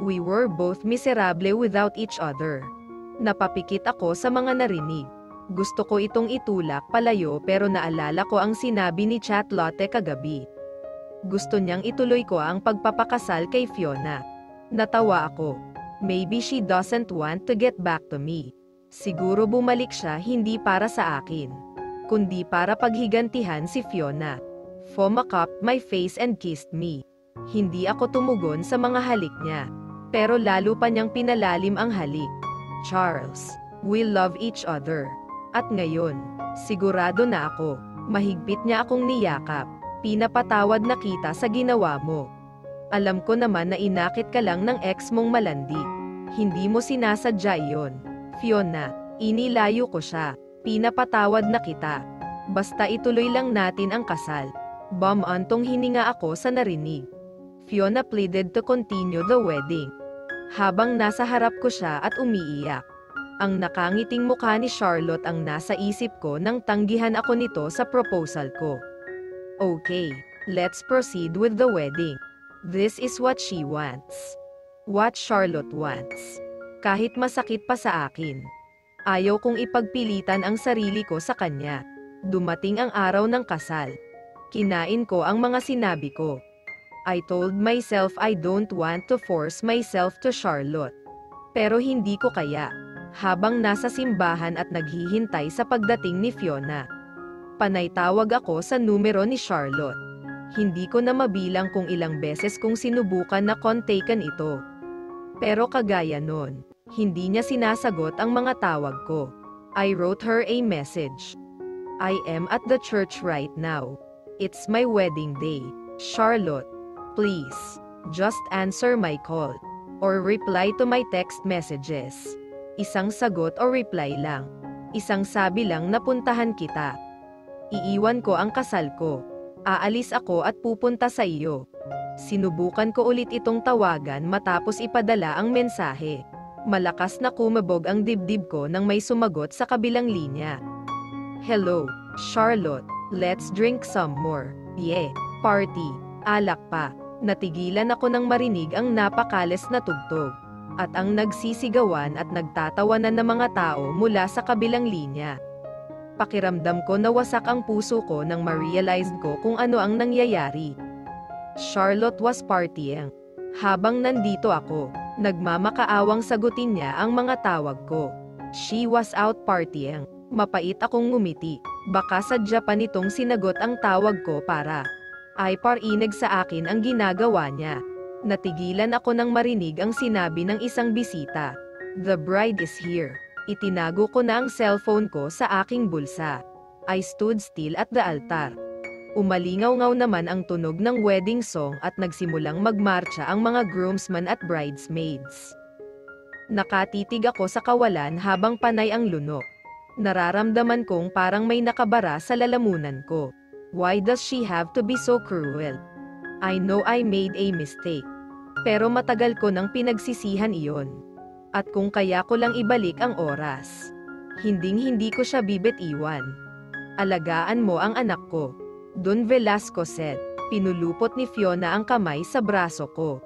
We were both miserable without each other. Napapikit ako sa mga narinig. Gusto ko itong itulak palayo pero naalala ko ang sinabi ni Charlotte kagabi. Gusto niyang ituloy ko ang pagpapakasal kay Fiona. Natawa ako. Maybe she doesn't want to get back to me. Siguro bumalik siya hindi para sa akin, kundi para paghigantihan si Fiona. Fiona cupped my face and kissed me. Hindi ako tumugon sa mga halik niya, pero lalo pa niyang pinalalim ang halik. Charles, we love each other. At ngayon, sigurado na ako, mahigpit niya akong niyakap. Pinapatawad na kita sa ginawa mo. Alam ko naman na inakit ka lang ng ex mong malandi. Hindi mo sinasadya iyon. Fiona, inilayo ko siya. Pinapatawad na kita. Basta ituloy lang natin ang kasal. Bumantong hininga ako sa narinig. Fiona pleaded to continue the wedding. Habang nasa harap ko siya at umiiyak. Ang nakangiting mukha ni Charlotte ang nasa isip ko nang tanggihan ako nito sa proposal ko. Okay, let's proceed with the wedding. This is what she wants. What Charlotte wants. Kahit masakit pa sa akin. Ayaw kong ipagpilitan ang sarili ko sa kanya. Dumating ang araw ng kasal. Kinain ko ang mga sinabi ko. I told myself I don't want to force myself to Charlotte. Pero hindi ko kaya. Habang nasa simbahan at naghihintay sa pagdating ni Fiona. Panay tawag ako sa numero ni Charlotte. Hindi ko na mabilang kung ilang beses kong sinubukan na kontakan ito. Pero kagaya nun, hindi niya sinasagot ang mga tawag ko. I wrote her a message. I am at the church right now. It's my wedding day. Charlotte, please, just answer my call. Or reply to my text messages. Isang sagot o reply lang. Isang sabi lang na puntahan kita. Iiwan ko ang kasal ko. Aalis ako at pupunta sa iyo. Sinubukan ko ulit itong tawagan matapos ipadala ang mensahe. Malakas na kumabog ang dibdib ko nang may sumagot sa kabilang linya. Hello, Charlotte, let's drink some more. Yeah, party, alak pa. Natigilan ako nang marinig ang napakales na tugtog. At ang nagsisigawan at nagtatawanan ng mga tao mula sa kabilang linya. Pakiramdam ko na wasak ang puso ko nang ma-realize ko kung ano ang nangyayari. Charlotte was partying. Habang nandito ako, nagmamakaawang sagutin niya ang mga tawag ko. She was out partying. Mapait akong ngumiti. Baka sadya pa nitong sinagot ang tawag ko para ay parinig sa akin ang ginagawa niya. Natigilan ako nang marinig ang sinabi ng isang bisita. The bride is here. Itinago ko na ang cellphone ko sa aking bulsa. I stood still at the altar. Umalingaw-ngaw naman ang tunog ng wedding song at nagsimulang magmarcha ang mga groomsmen at bridesmaids. Nakatitig ako sa kawalan habang panay ang lunok. Nararamdaman kong parang may nakabara sa lalamunan ko. Why does she have to be so cruel? I know I made a mistake. Pero matagal ko nang pinagsisihan iyon. At kung kaya ko lang ibalik ang oras. Hinding-hindi ko siya bibit-iwan. Alagaan mo ang anak ko. Don Velasco said. Pinulupot ni Fiona ang kamay sa braso ko.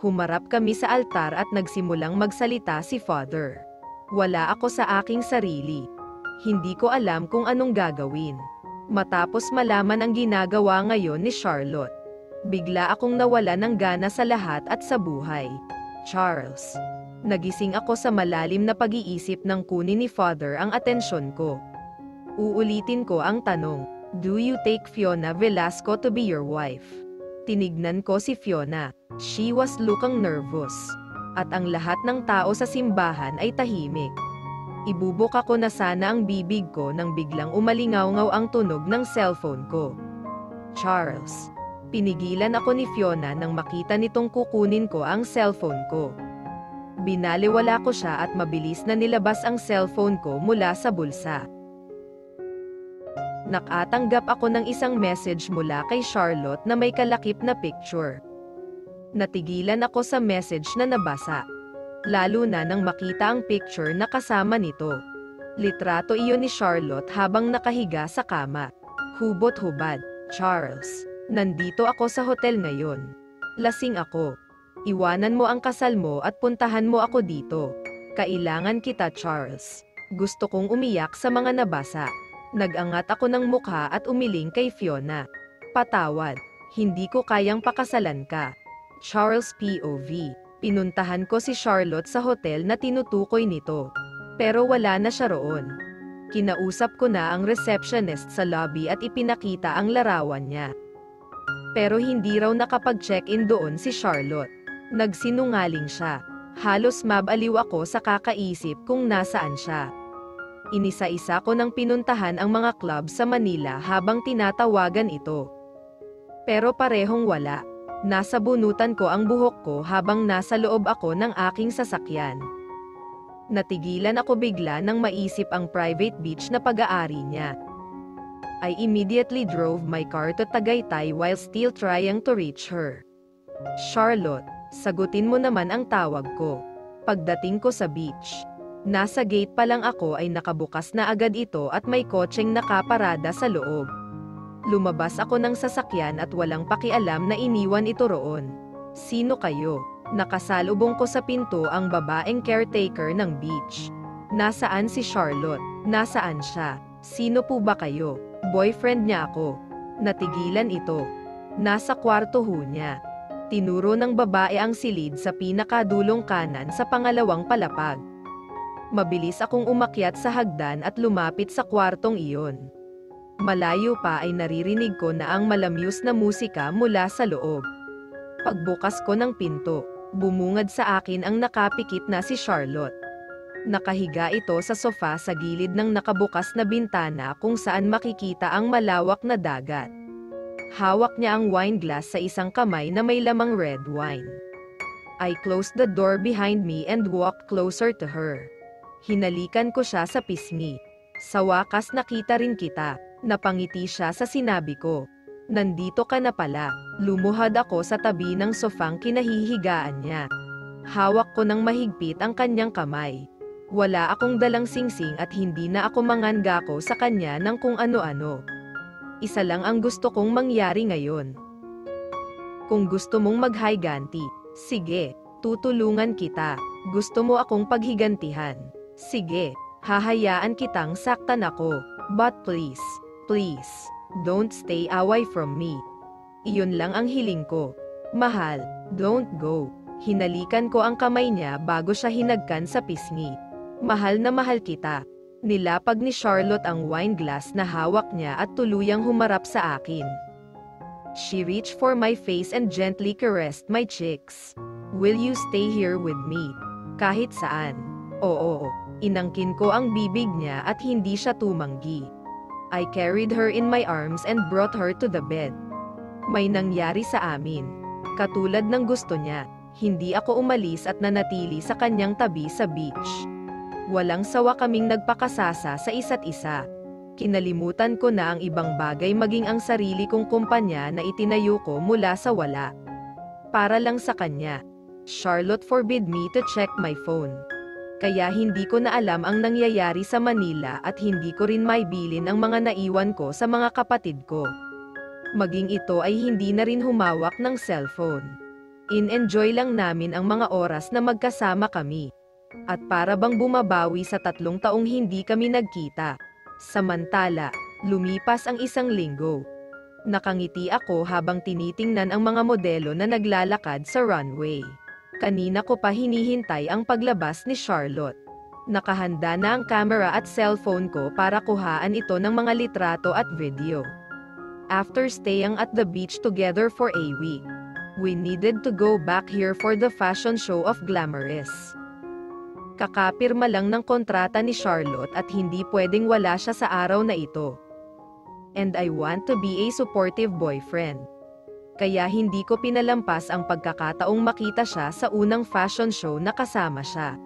Humarap kami sa altar at nagsimulang magsalita si Father. Wala ako sa aking sarili. Hindi ko alam kung anong gagawin. Matapos malaman ang ginagawa ngayon ni Charlotte. Bigla akong nawala ng gana sa lahat at sa buhay. Charles. Nagising ako sa malalim na pag-iisip nang kunin ni Father ang atensyon ko. Uulitin ko ang tanong. Do you take Fiona Velasco to be your wife? Tinignan ko si Fiona. She was looking nervous. At ang lahat ng tao sa simbahan ay tahimik. Ibubuk ako na sana ang bibig ko nang biglang umalingaw-ngaw ang tunog ng cellphone ko. Charles. Pinigilan ako ni Fiona nang makita nitong kukunin ko ang cellphone ko. Binaliwala ko siya at mabilis na nilabas ang cellphone ko mula sa bulsa. Nakatanggap ako ng isang message mula kay Charlotte na may kalakip na picture. Natigilan ako sa message na nabasa. Lalo na nang makita ang picture na kasama nito. Litrato iyon ni Charlotte habang nakahiga sa kama. Hubot-hubad. Charles, nandito ako sa hotel ngayon. Lasing ako. Iwanan mo ang kasal mo at puntahan mo ako dito. Kailangan kita, Charles. Gusto kong umiyak sa mga nabasa. Nag-angat ako ng mukha at umiling kay Fiona. Patawad, hindi ko kayang pakasalan ka. Charles POV. Pinuntahan ko si Charlotte sa hotel na tinutukoy nito. Pero wala na siya roon. Kinausap ko na ang receptionist sa lobby at ipinakita ang larawan niya. Pero hindi raw nakapag-check-in doon si Charlotte. Nagsinungaling siya. Halos mabaliw ako sa kakaisip kung nasaan siya. Inisa-isa ko nang pinuntahan ang mga club sa Manila habang tinatawagan ito. Pero parehong wala. Nasa bunutan ko ang buhok ko habang nasa loob ako ng aking sasakyan. Natigilan ako bigla nang maisip ang private beach na pag-aari niya. I immediately drove my car to Tagaytay while still trying to reach her. Charlotte, sagutin mo naman ang tawag ko. Pagdating ko sa beach, nasa gate pa lang ako ay nakabukas na agad ito at may kotseng nakaparada sa loob. Lumabas ako ng sasakyan at walang pakialam na iniwan ito roon. Sino kayo? Nakasalubong ko sa pinto ang babaeng caretaker ng beach. Nasaan si Charlotte? Nasaan siya? Sino po ba kayo? Boyfriend niya ako. Natigilan ito. Nasa kwarto ho niya. Tinuro ng babae ang silid sa pinakadulong kanan sa pangalawang palapag. Mabilis akong umakyat sa hagdan at lumapit sa kwartong iyon. Malayo pa ay naririnig ko na ang malamyos na musika mula sa loob. Pagbukas ko ng pinto, bumungad sa akin ang nakapikit na si Charlotte. Nakahiga ito sa sofa sa gilid ng nakabukas na bintana kung saan makikita ang malawak na dagat. Hawak niya ang wine glass sa isang kamay na may lamang red wine. I closed the door behind me and walked closer to her. Hinalikan ko siya sa pisngi. Sa wakas nakita rin kita. Napangiti siya sa sinabi ko. Nandito ka na pala. Lumuhad ako sa tabi ng sofang kinahihigaan niya. Hawak ko ng mahigpit ang kanyang kamay. Wala akong dalang singsing at hindi na ako mangangako sa kanya ng kung ano-ano. Isa lang ang gusto kong mangyari ngayon. Kung gusto mong maghiganti, sige, tutulungan kita. Gusto mo akong paghigantihan? Sige, hahayaan kitang saktan ako. But please, please, don't stay away from me. Iyon lang ang hiling ko. Mahal, don't go. Hinalikan ko ang kamay niya bago siya hinagkan sa pisngi. Mahal na mahal kita. Nilapag ni Charlotte ang wine glass na hawak niya at tuluyang humarap sa akin. She reached for my face and gently caressed my cheeks. Will you stay here with me? Kahit saan? Oo. Inangkin ko ang bibig niya at hindi siya tumanggi. I carried her in my arms and brought her to the bed. May nangyari sa amin. Katulad ng gusto niya, hindi ako umalis at nanatili sa kanyang tabi sa beach. Walang sawa kaming nagpakasasa sa isa't isa. Kinalimutan ko na ang ibang bagay maging ang sarili kong kumpanya na itinayo ko mula sa wala. Para lang sa kanya. Charlotte forbid me to check my phone. Kaya hindi ko na alam ang nangyayari sa Manila at hindi ko rin maibilin ang mga naiwan ko sa mga kapatid ko. Maging ito ay hindi na rin humawak ng cellphone. In-enjoy lang namin ang mga oras na magkasama kami. At para bang bumabawi sa 3 taong hindi kami nagkita. Samantala, lumipas ang 1 linggo. Nakangiti ako habang tinitingnan ang mga modelo na naglalakad sa runway. Kanina ko pa hinihintay ang paglabas ni Charlotte. Nakahanda na ang camera at cellphone ko para kuhaan ito ng mga litrato at video. After staying at the beach together for a week, we needed to go back here for the fashion show of Glamorous. Kakapirma lang ng kontrata ni Charlotte at hindi pwedeng wala siya sa araw na ito. And I want to be a supportive boyfriend. Kaya hindi ko pinalampas ang pagkakataong makita siya sa unang fashion show na kasama siya.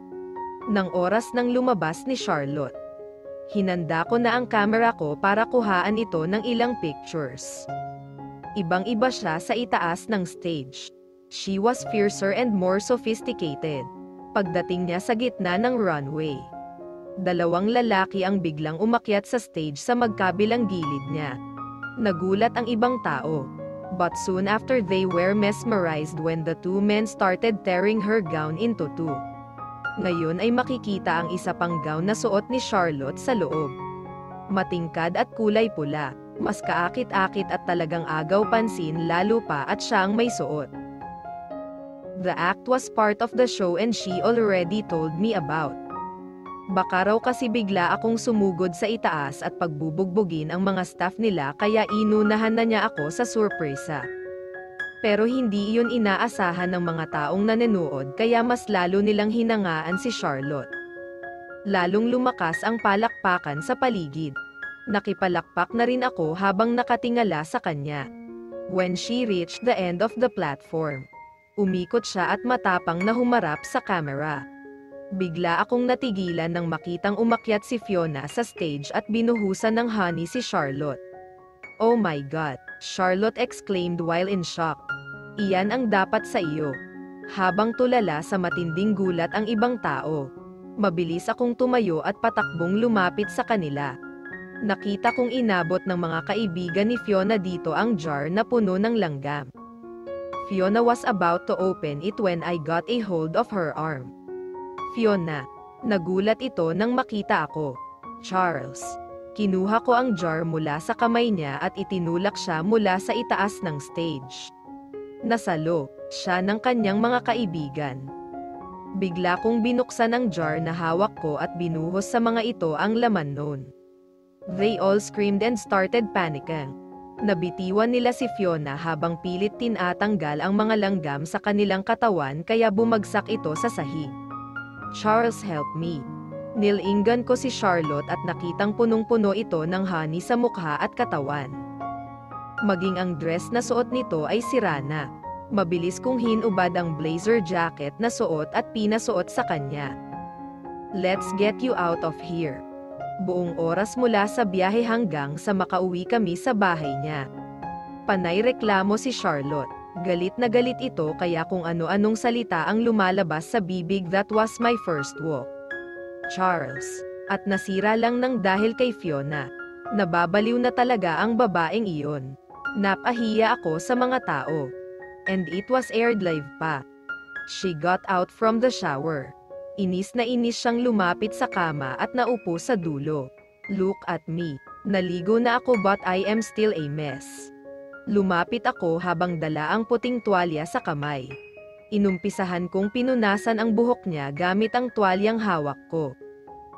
Nang oras nang lumabas ni Charlotte, hinanda ko na ang camera ko para kuhaan ito ng ilang pictures. Ibang-iba siya sa itaas ng stage. She was fiercer and more sophisticated. Pagdating niya sa gitna ng runway, 2 lalaki ang biglang umakyat sa stage sa magkabilang gilid niya. Nagulat ang ibang tao. But soon after they were mesmerized when the 2 men started tearing her gown into 2. Ngayon ay makikita ang isa pang gown na suot ni Charlotte sa loob. Matingkad at kulay pula, mas kaakit-akit at talagang agaw pansin lalo pa at siya ang may suot. The act was part of the show and she already told me about. Baka raw kasi bigla akong sumugod sa itaas at pagbubugbugin ang mga staff nila kaya inunahan na niya ako sa surpresa. Pero hindi iyon inaasahan ng mga taong nanonood kaya mas lalo nilang hinangaan si Charlotte. Lalong lumakas ang palakpakan sa paligid. Nakipalakpak na rin ako habang nakatingala sa kanya. When she reached the end of the platform, umikot siya at matapang na humarap sa camera. Bigla akong natigilan nang makitang umakyat si Fiona sa stage at binuhusan ng honey si Charlotte. "Oh my God!" Charlotte exclaimed while in shock. "Iyan ang dapat sa iyo." Habang tulala sa matinding gulat ang ibang tao, mabilis akong tumayo at patakbong lumapit sa kanila. Nakita kong inabot ng mga kaibigan ni Fiona dito ang jar na puno ng langgam. Fiona was about to open it when I got a hold of her arm. "Fiona." Nagulat ito nang makita ako. "Charles." Kinuha ko ang jar mula sa kamay niya at itinulak siya mula sa itaas ng stage. Nasalo siya ng kanyang mga kaibigan. Bigla kong binuksan ang jar na hawak ko at binuhos sa mga ito ang laman noon. They all screamed and started panicking. Nabitiwan nila si Fiona habang pilit tinatanggal ang mga langgam sa kanilang katawan kaya bumagsak ito sa sahig. "Charles, help me." Nilingan ko si Charlotte at nakitang punong-puno ito ng honey sa mukha at katawan. Maging ang dress na suot nito ay sira na. Mabilis kong hinubad ang blazer jacket na suot at pinasuot sa kanya. "Let's get you out of here." Buong oras mula sa biyahe hanggang sa makauwi kami sa bahay niya. Panay reklamo si Charlotte. Galit na galit ito kaya kung ano-anong salita ang lumalabas sa bibig. That was my first walk. Charles. At nasira lang ng dahil kay Fiona. Nababaliw na talaga ang babaeng iyon. Napahiya ako sa mga tao. And it was aired live pa. She got out from the shower. Inis na inis siyang lumapit sa kama at naupo sa dulo. "Look at me. Naligo na ako but I am still a mess." Lumapit ako habang dala ang puting tuwalya sa kamay. Inumpisahan kong pinunasan ang buhok niya gamit ang tuwalyang hawak ko.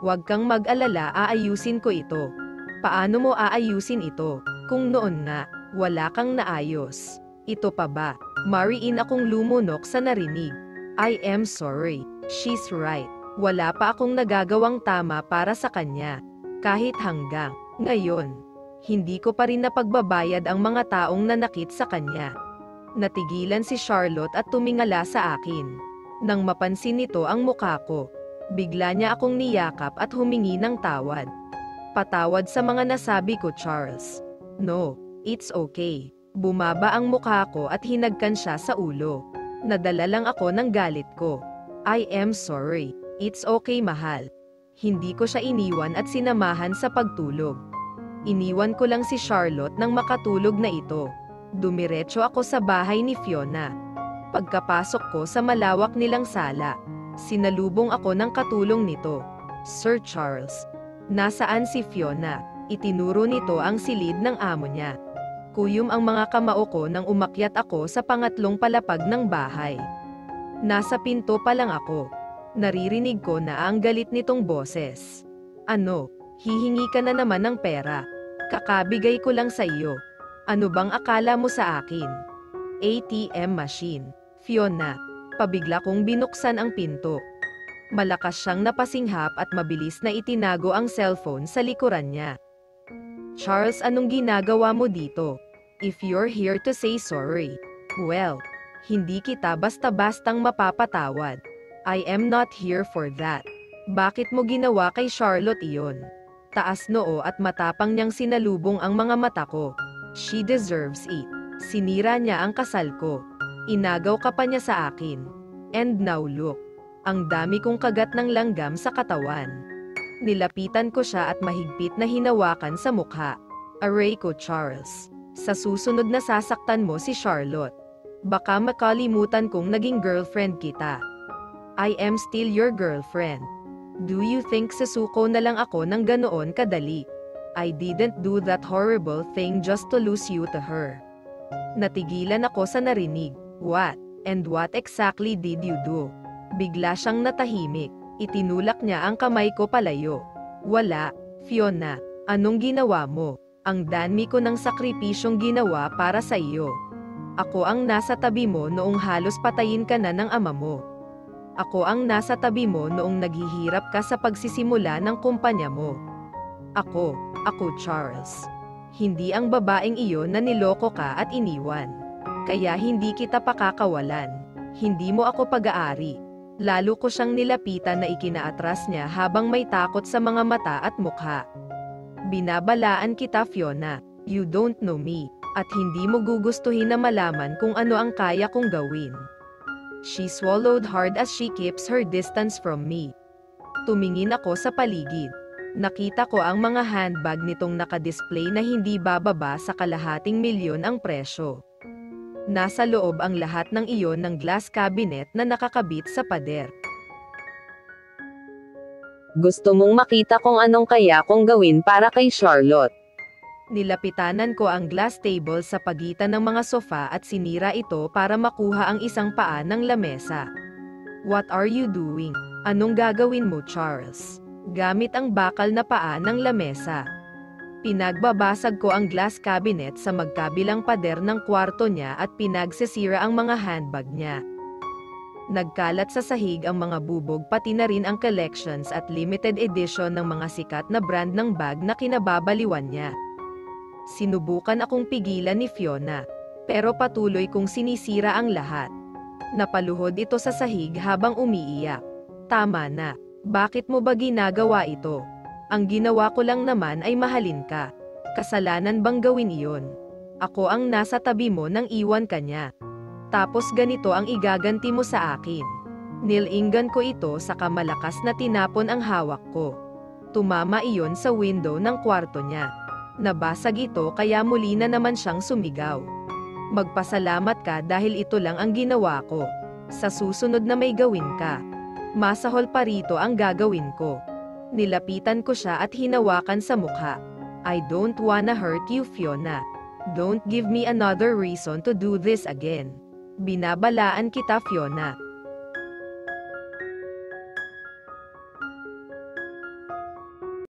"Huwag kang mag-alala, aayusin ko ito." "Paano mo aayusin ito? Kung noon nga, wala kang naayos. Ito pa ba?" Mariin akong lumunok sa narinig. "I am sorry. She's right. Wala pa akong nagagawang tama para sa kanya. Kahit hanggang ngayon, hindi ko pa rin napagbabayad ang mga taong nanakit sa kanya." Natigilan si Charlotte at tumingala sa akin. Nang mapansin nito ang mukha ko, bigla niya akong niyakap at humingi ng tawad. "Patawad sa mga nasabi ko, Charles." "No, it's okay." Bumaba ang mukha ko at hinagkan siya sa ulo. Nadala lang ako ng galit ko. "I am sorry. It's okay, mahal." Hindi ko siya iniwan at sinamahan sa pagtulog. Iniwan ko lang si Charlotte nang makatulog na ito. Dumiretso ako sa bahay ni Fiona. Pagkapasok ko sa malawak nilang sala, sinalubong ako ng katulong nito. "Sir Charles, nasaan si Fiona?" Itinuro nito ang silid ng amo niya. Kuyom ang mga kamao ko nang umakyat ako sa pangatlong palapag ng bahay. Nasa pinto pa lang ako. Naririnig ko na ang galit nitong boses. "Ano, hihingi ka na naman ng pera? Kakabigay ko lang sa iyo. Ano bang akala mo sa akin? ATM machine." "Fiona." Pabigla kong binuksan ang pinto. Malakas siyang napasinghap at mabilis na itinago ang cellphone sa likuran niya. "Charles, anong ginagawa mo dito? If you're here to say sorry, well, hindi kita basta-bastang mapapatawad. I am not here for that." "Bakit mo ginawa kay Charlotte iyon?" Taas noo at matapang niyang sinalubong ang mga mata ko. "She deserves it. Sinira niya ang kasal ko. Inagaw ka pa niya sa akin. And now look. Ang dami kong kagat ng langgam sa katawan." Nilapitan ko siya at mahigpit na hinawakan sa mukha. "Aray ko, Charles. Sa susunod na sasaktan mo si Charlotte, baka makalimutan kong naging girlfriend kita. I am still your girlfriend. Do you think susuko na lang ako ng ganoon kadali? I didn't do that horrible thing just to lose you to her." Natigilan ako sa narinig. "What? And what exactly did you do?" Bigla siyang natahimik. Itinulak niya ang kamay ko palayo. "Wala, Fiona. Anong ginawa mo? Ang dami ko ng sakripisyong ginawa para sa iyo. Ako ang nasa tabi mo noong halos patayin ka na ng ama mo. Ako ang nasa tabi mo noong naghihirap ka sa pagsisimula ng kumpanya mo. Ako, Charles. Hindi ang babaeng iyon na niloko ka at iniwan. Kaya hindi kita pakakawalan. Hindi mo ako pag-aari. Lalo ko siyang nilapitan na ikinaatras niya habang may takot sa mga mata at mukha. Binabalaan kita, Fiona. You don't know me. At hindi mo gugustuhin na malaman kung ano ang kaya kong gawin. She swallowed hard as she keeps her distance from me. Tumingin ako sa paligid. Nakita ko ang mga handbag nitong nakadisplay na hindi bababa sa ₱250,000 ang presyo. Nasa loob ang lahat ng iyon ng glass cabinet na nakakabit sa pader. Gusto mong makita kung anong kaya kong gawin para kay Charlotte. Nilapitanan ko ang glass table sa pagitan ng mga sofa at sinira ito para makuha ang isang paa ng lamesa. What are you doing? Anong gagawin mo, Charles? Gamit ang bakal na paa ng lamesa. Pinagbabasag ko ang glass cabinet sa magkabilang pader ng kwarto niya at pinagsisira ang mga handbag niya. Nagkalat sa sahig ang mga bubog pati na rin ang collections at limited edition ng mga sikat na brand ng bag na kinababaliwan niya. Sinubukan akong pigilan ni Fiona, pero patuloy kong sinisira ang lahat. Napaluhod ito sa sahig habang umiiyak. Tama na. Bakit mo ba ginagawa ito? Ang ginawa ko lang naman ay mahalin ka. Kasalanan bang gawin iyon? Ako ang nasa tabi mo nang iwan ka niya. Tapos ganito ang igaganti mo sa akin. Nilinggan ko ito sa kamalakas na tinapon ang hawak ko. Tumama iyon sa window ng kwarto niya. Nabasag ito kaya muli na naman siyang sumigaw. Magpasalamat ka dahil ito lang ang ginawa ko. Sa susunod na may gawin ka, masahol pa rito ang gagawin ko. Nilapitan ko siya at hinawakan sa mukha. I don't wanna hurt you, Fiona. Don't give me another reason to do this again. Binabalaan kita, Fiona.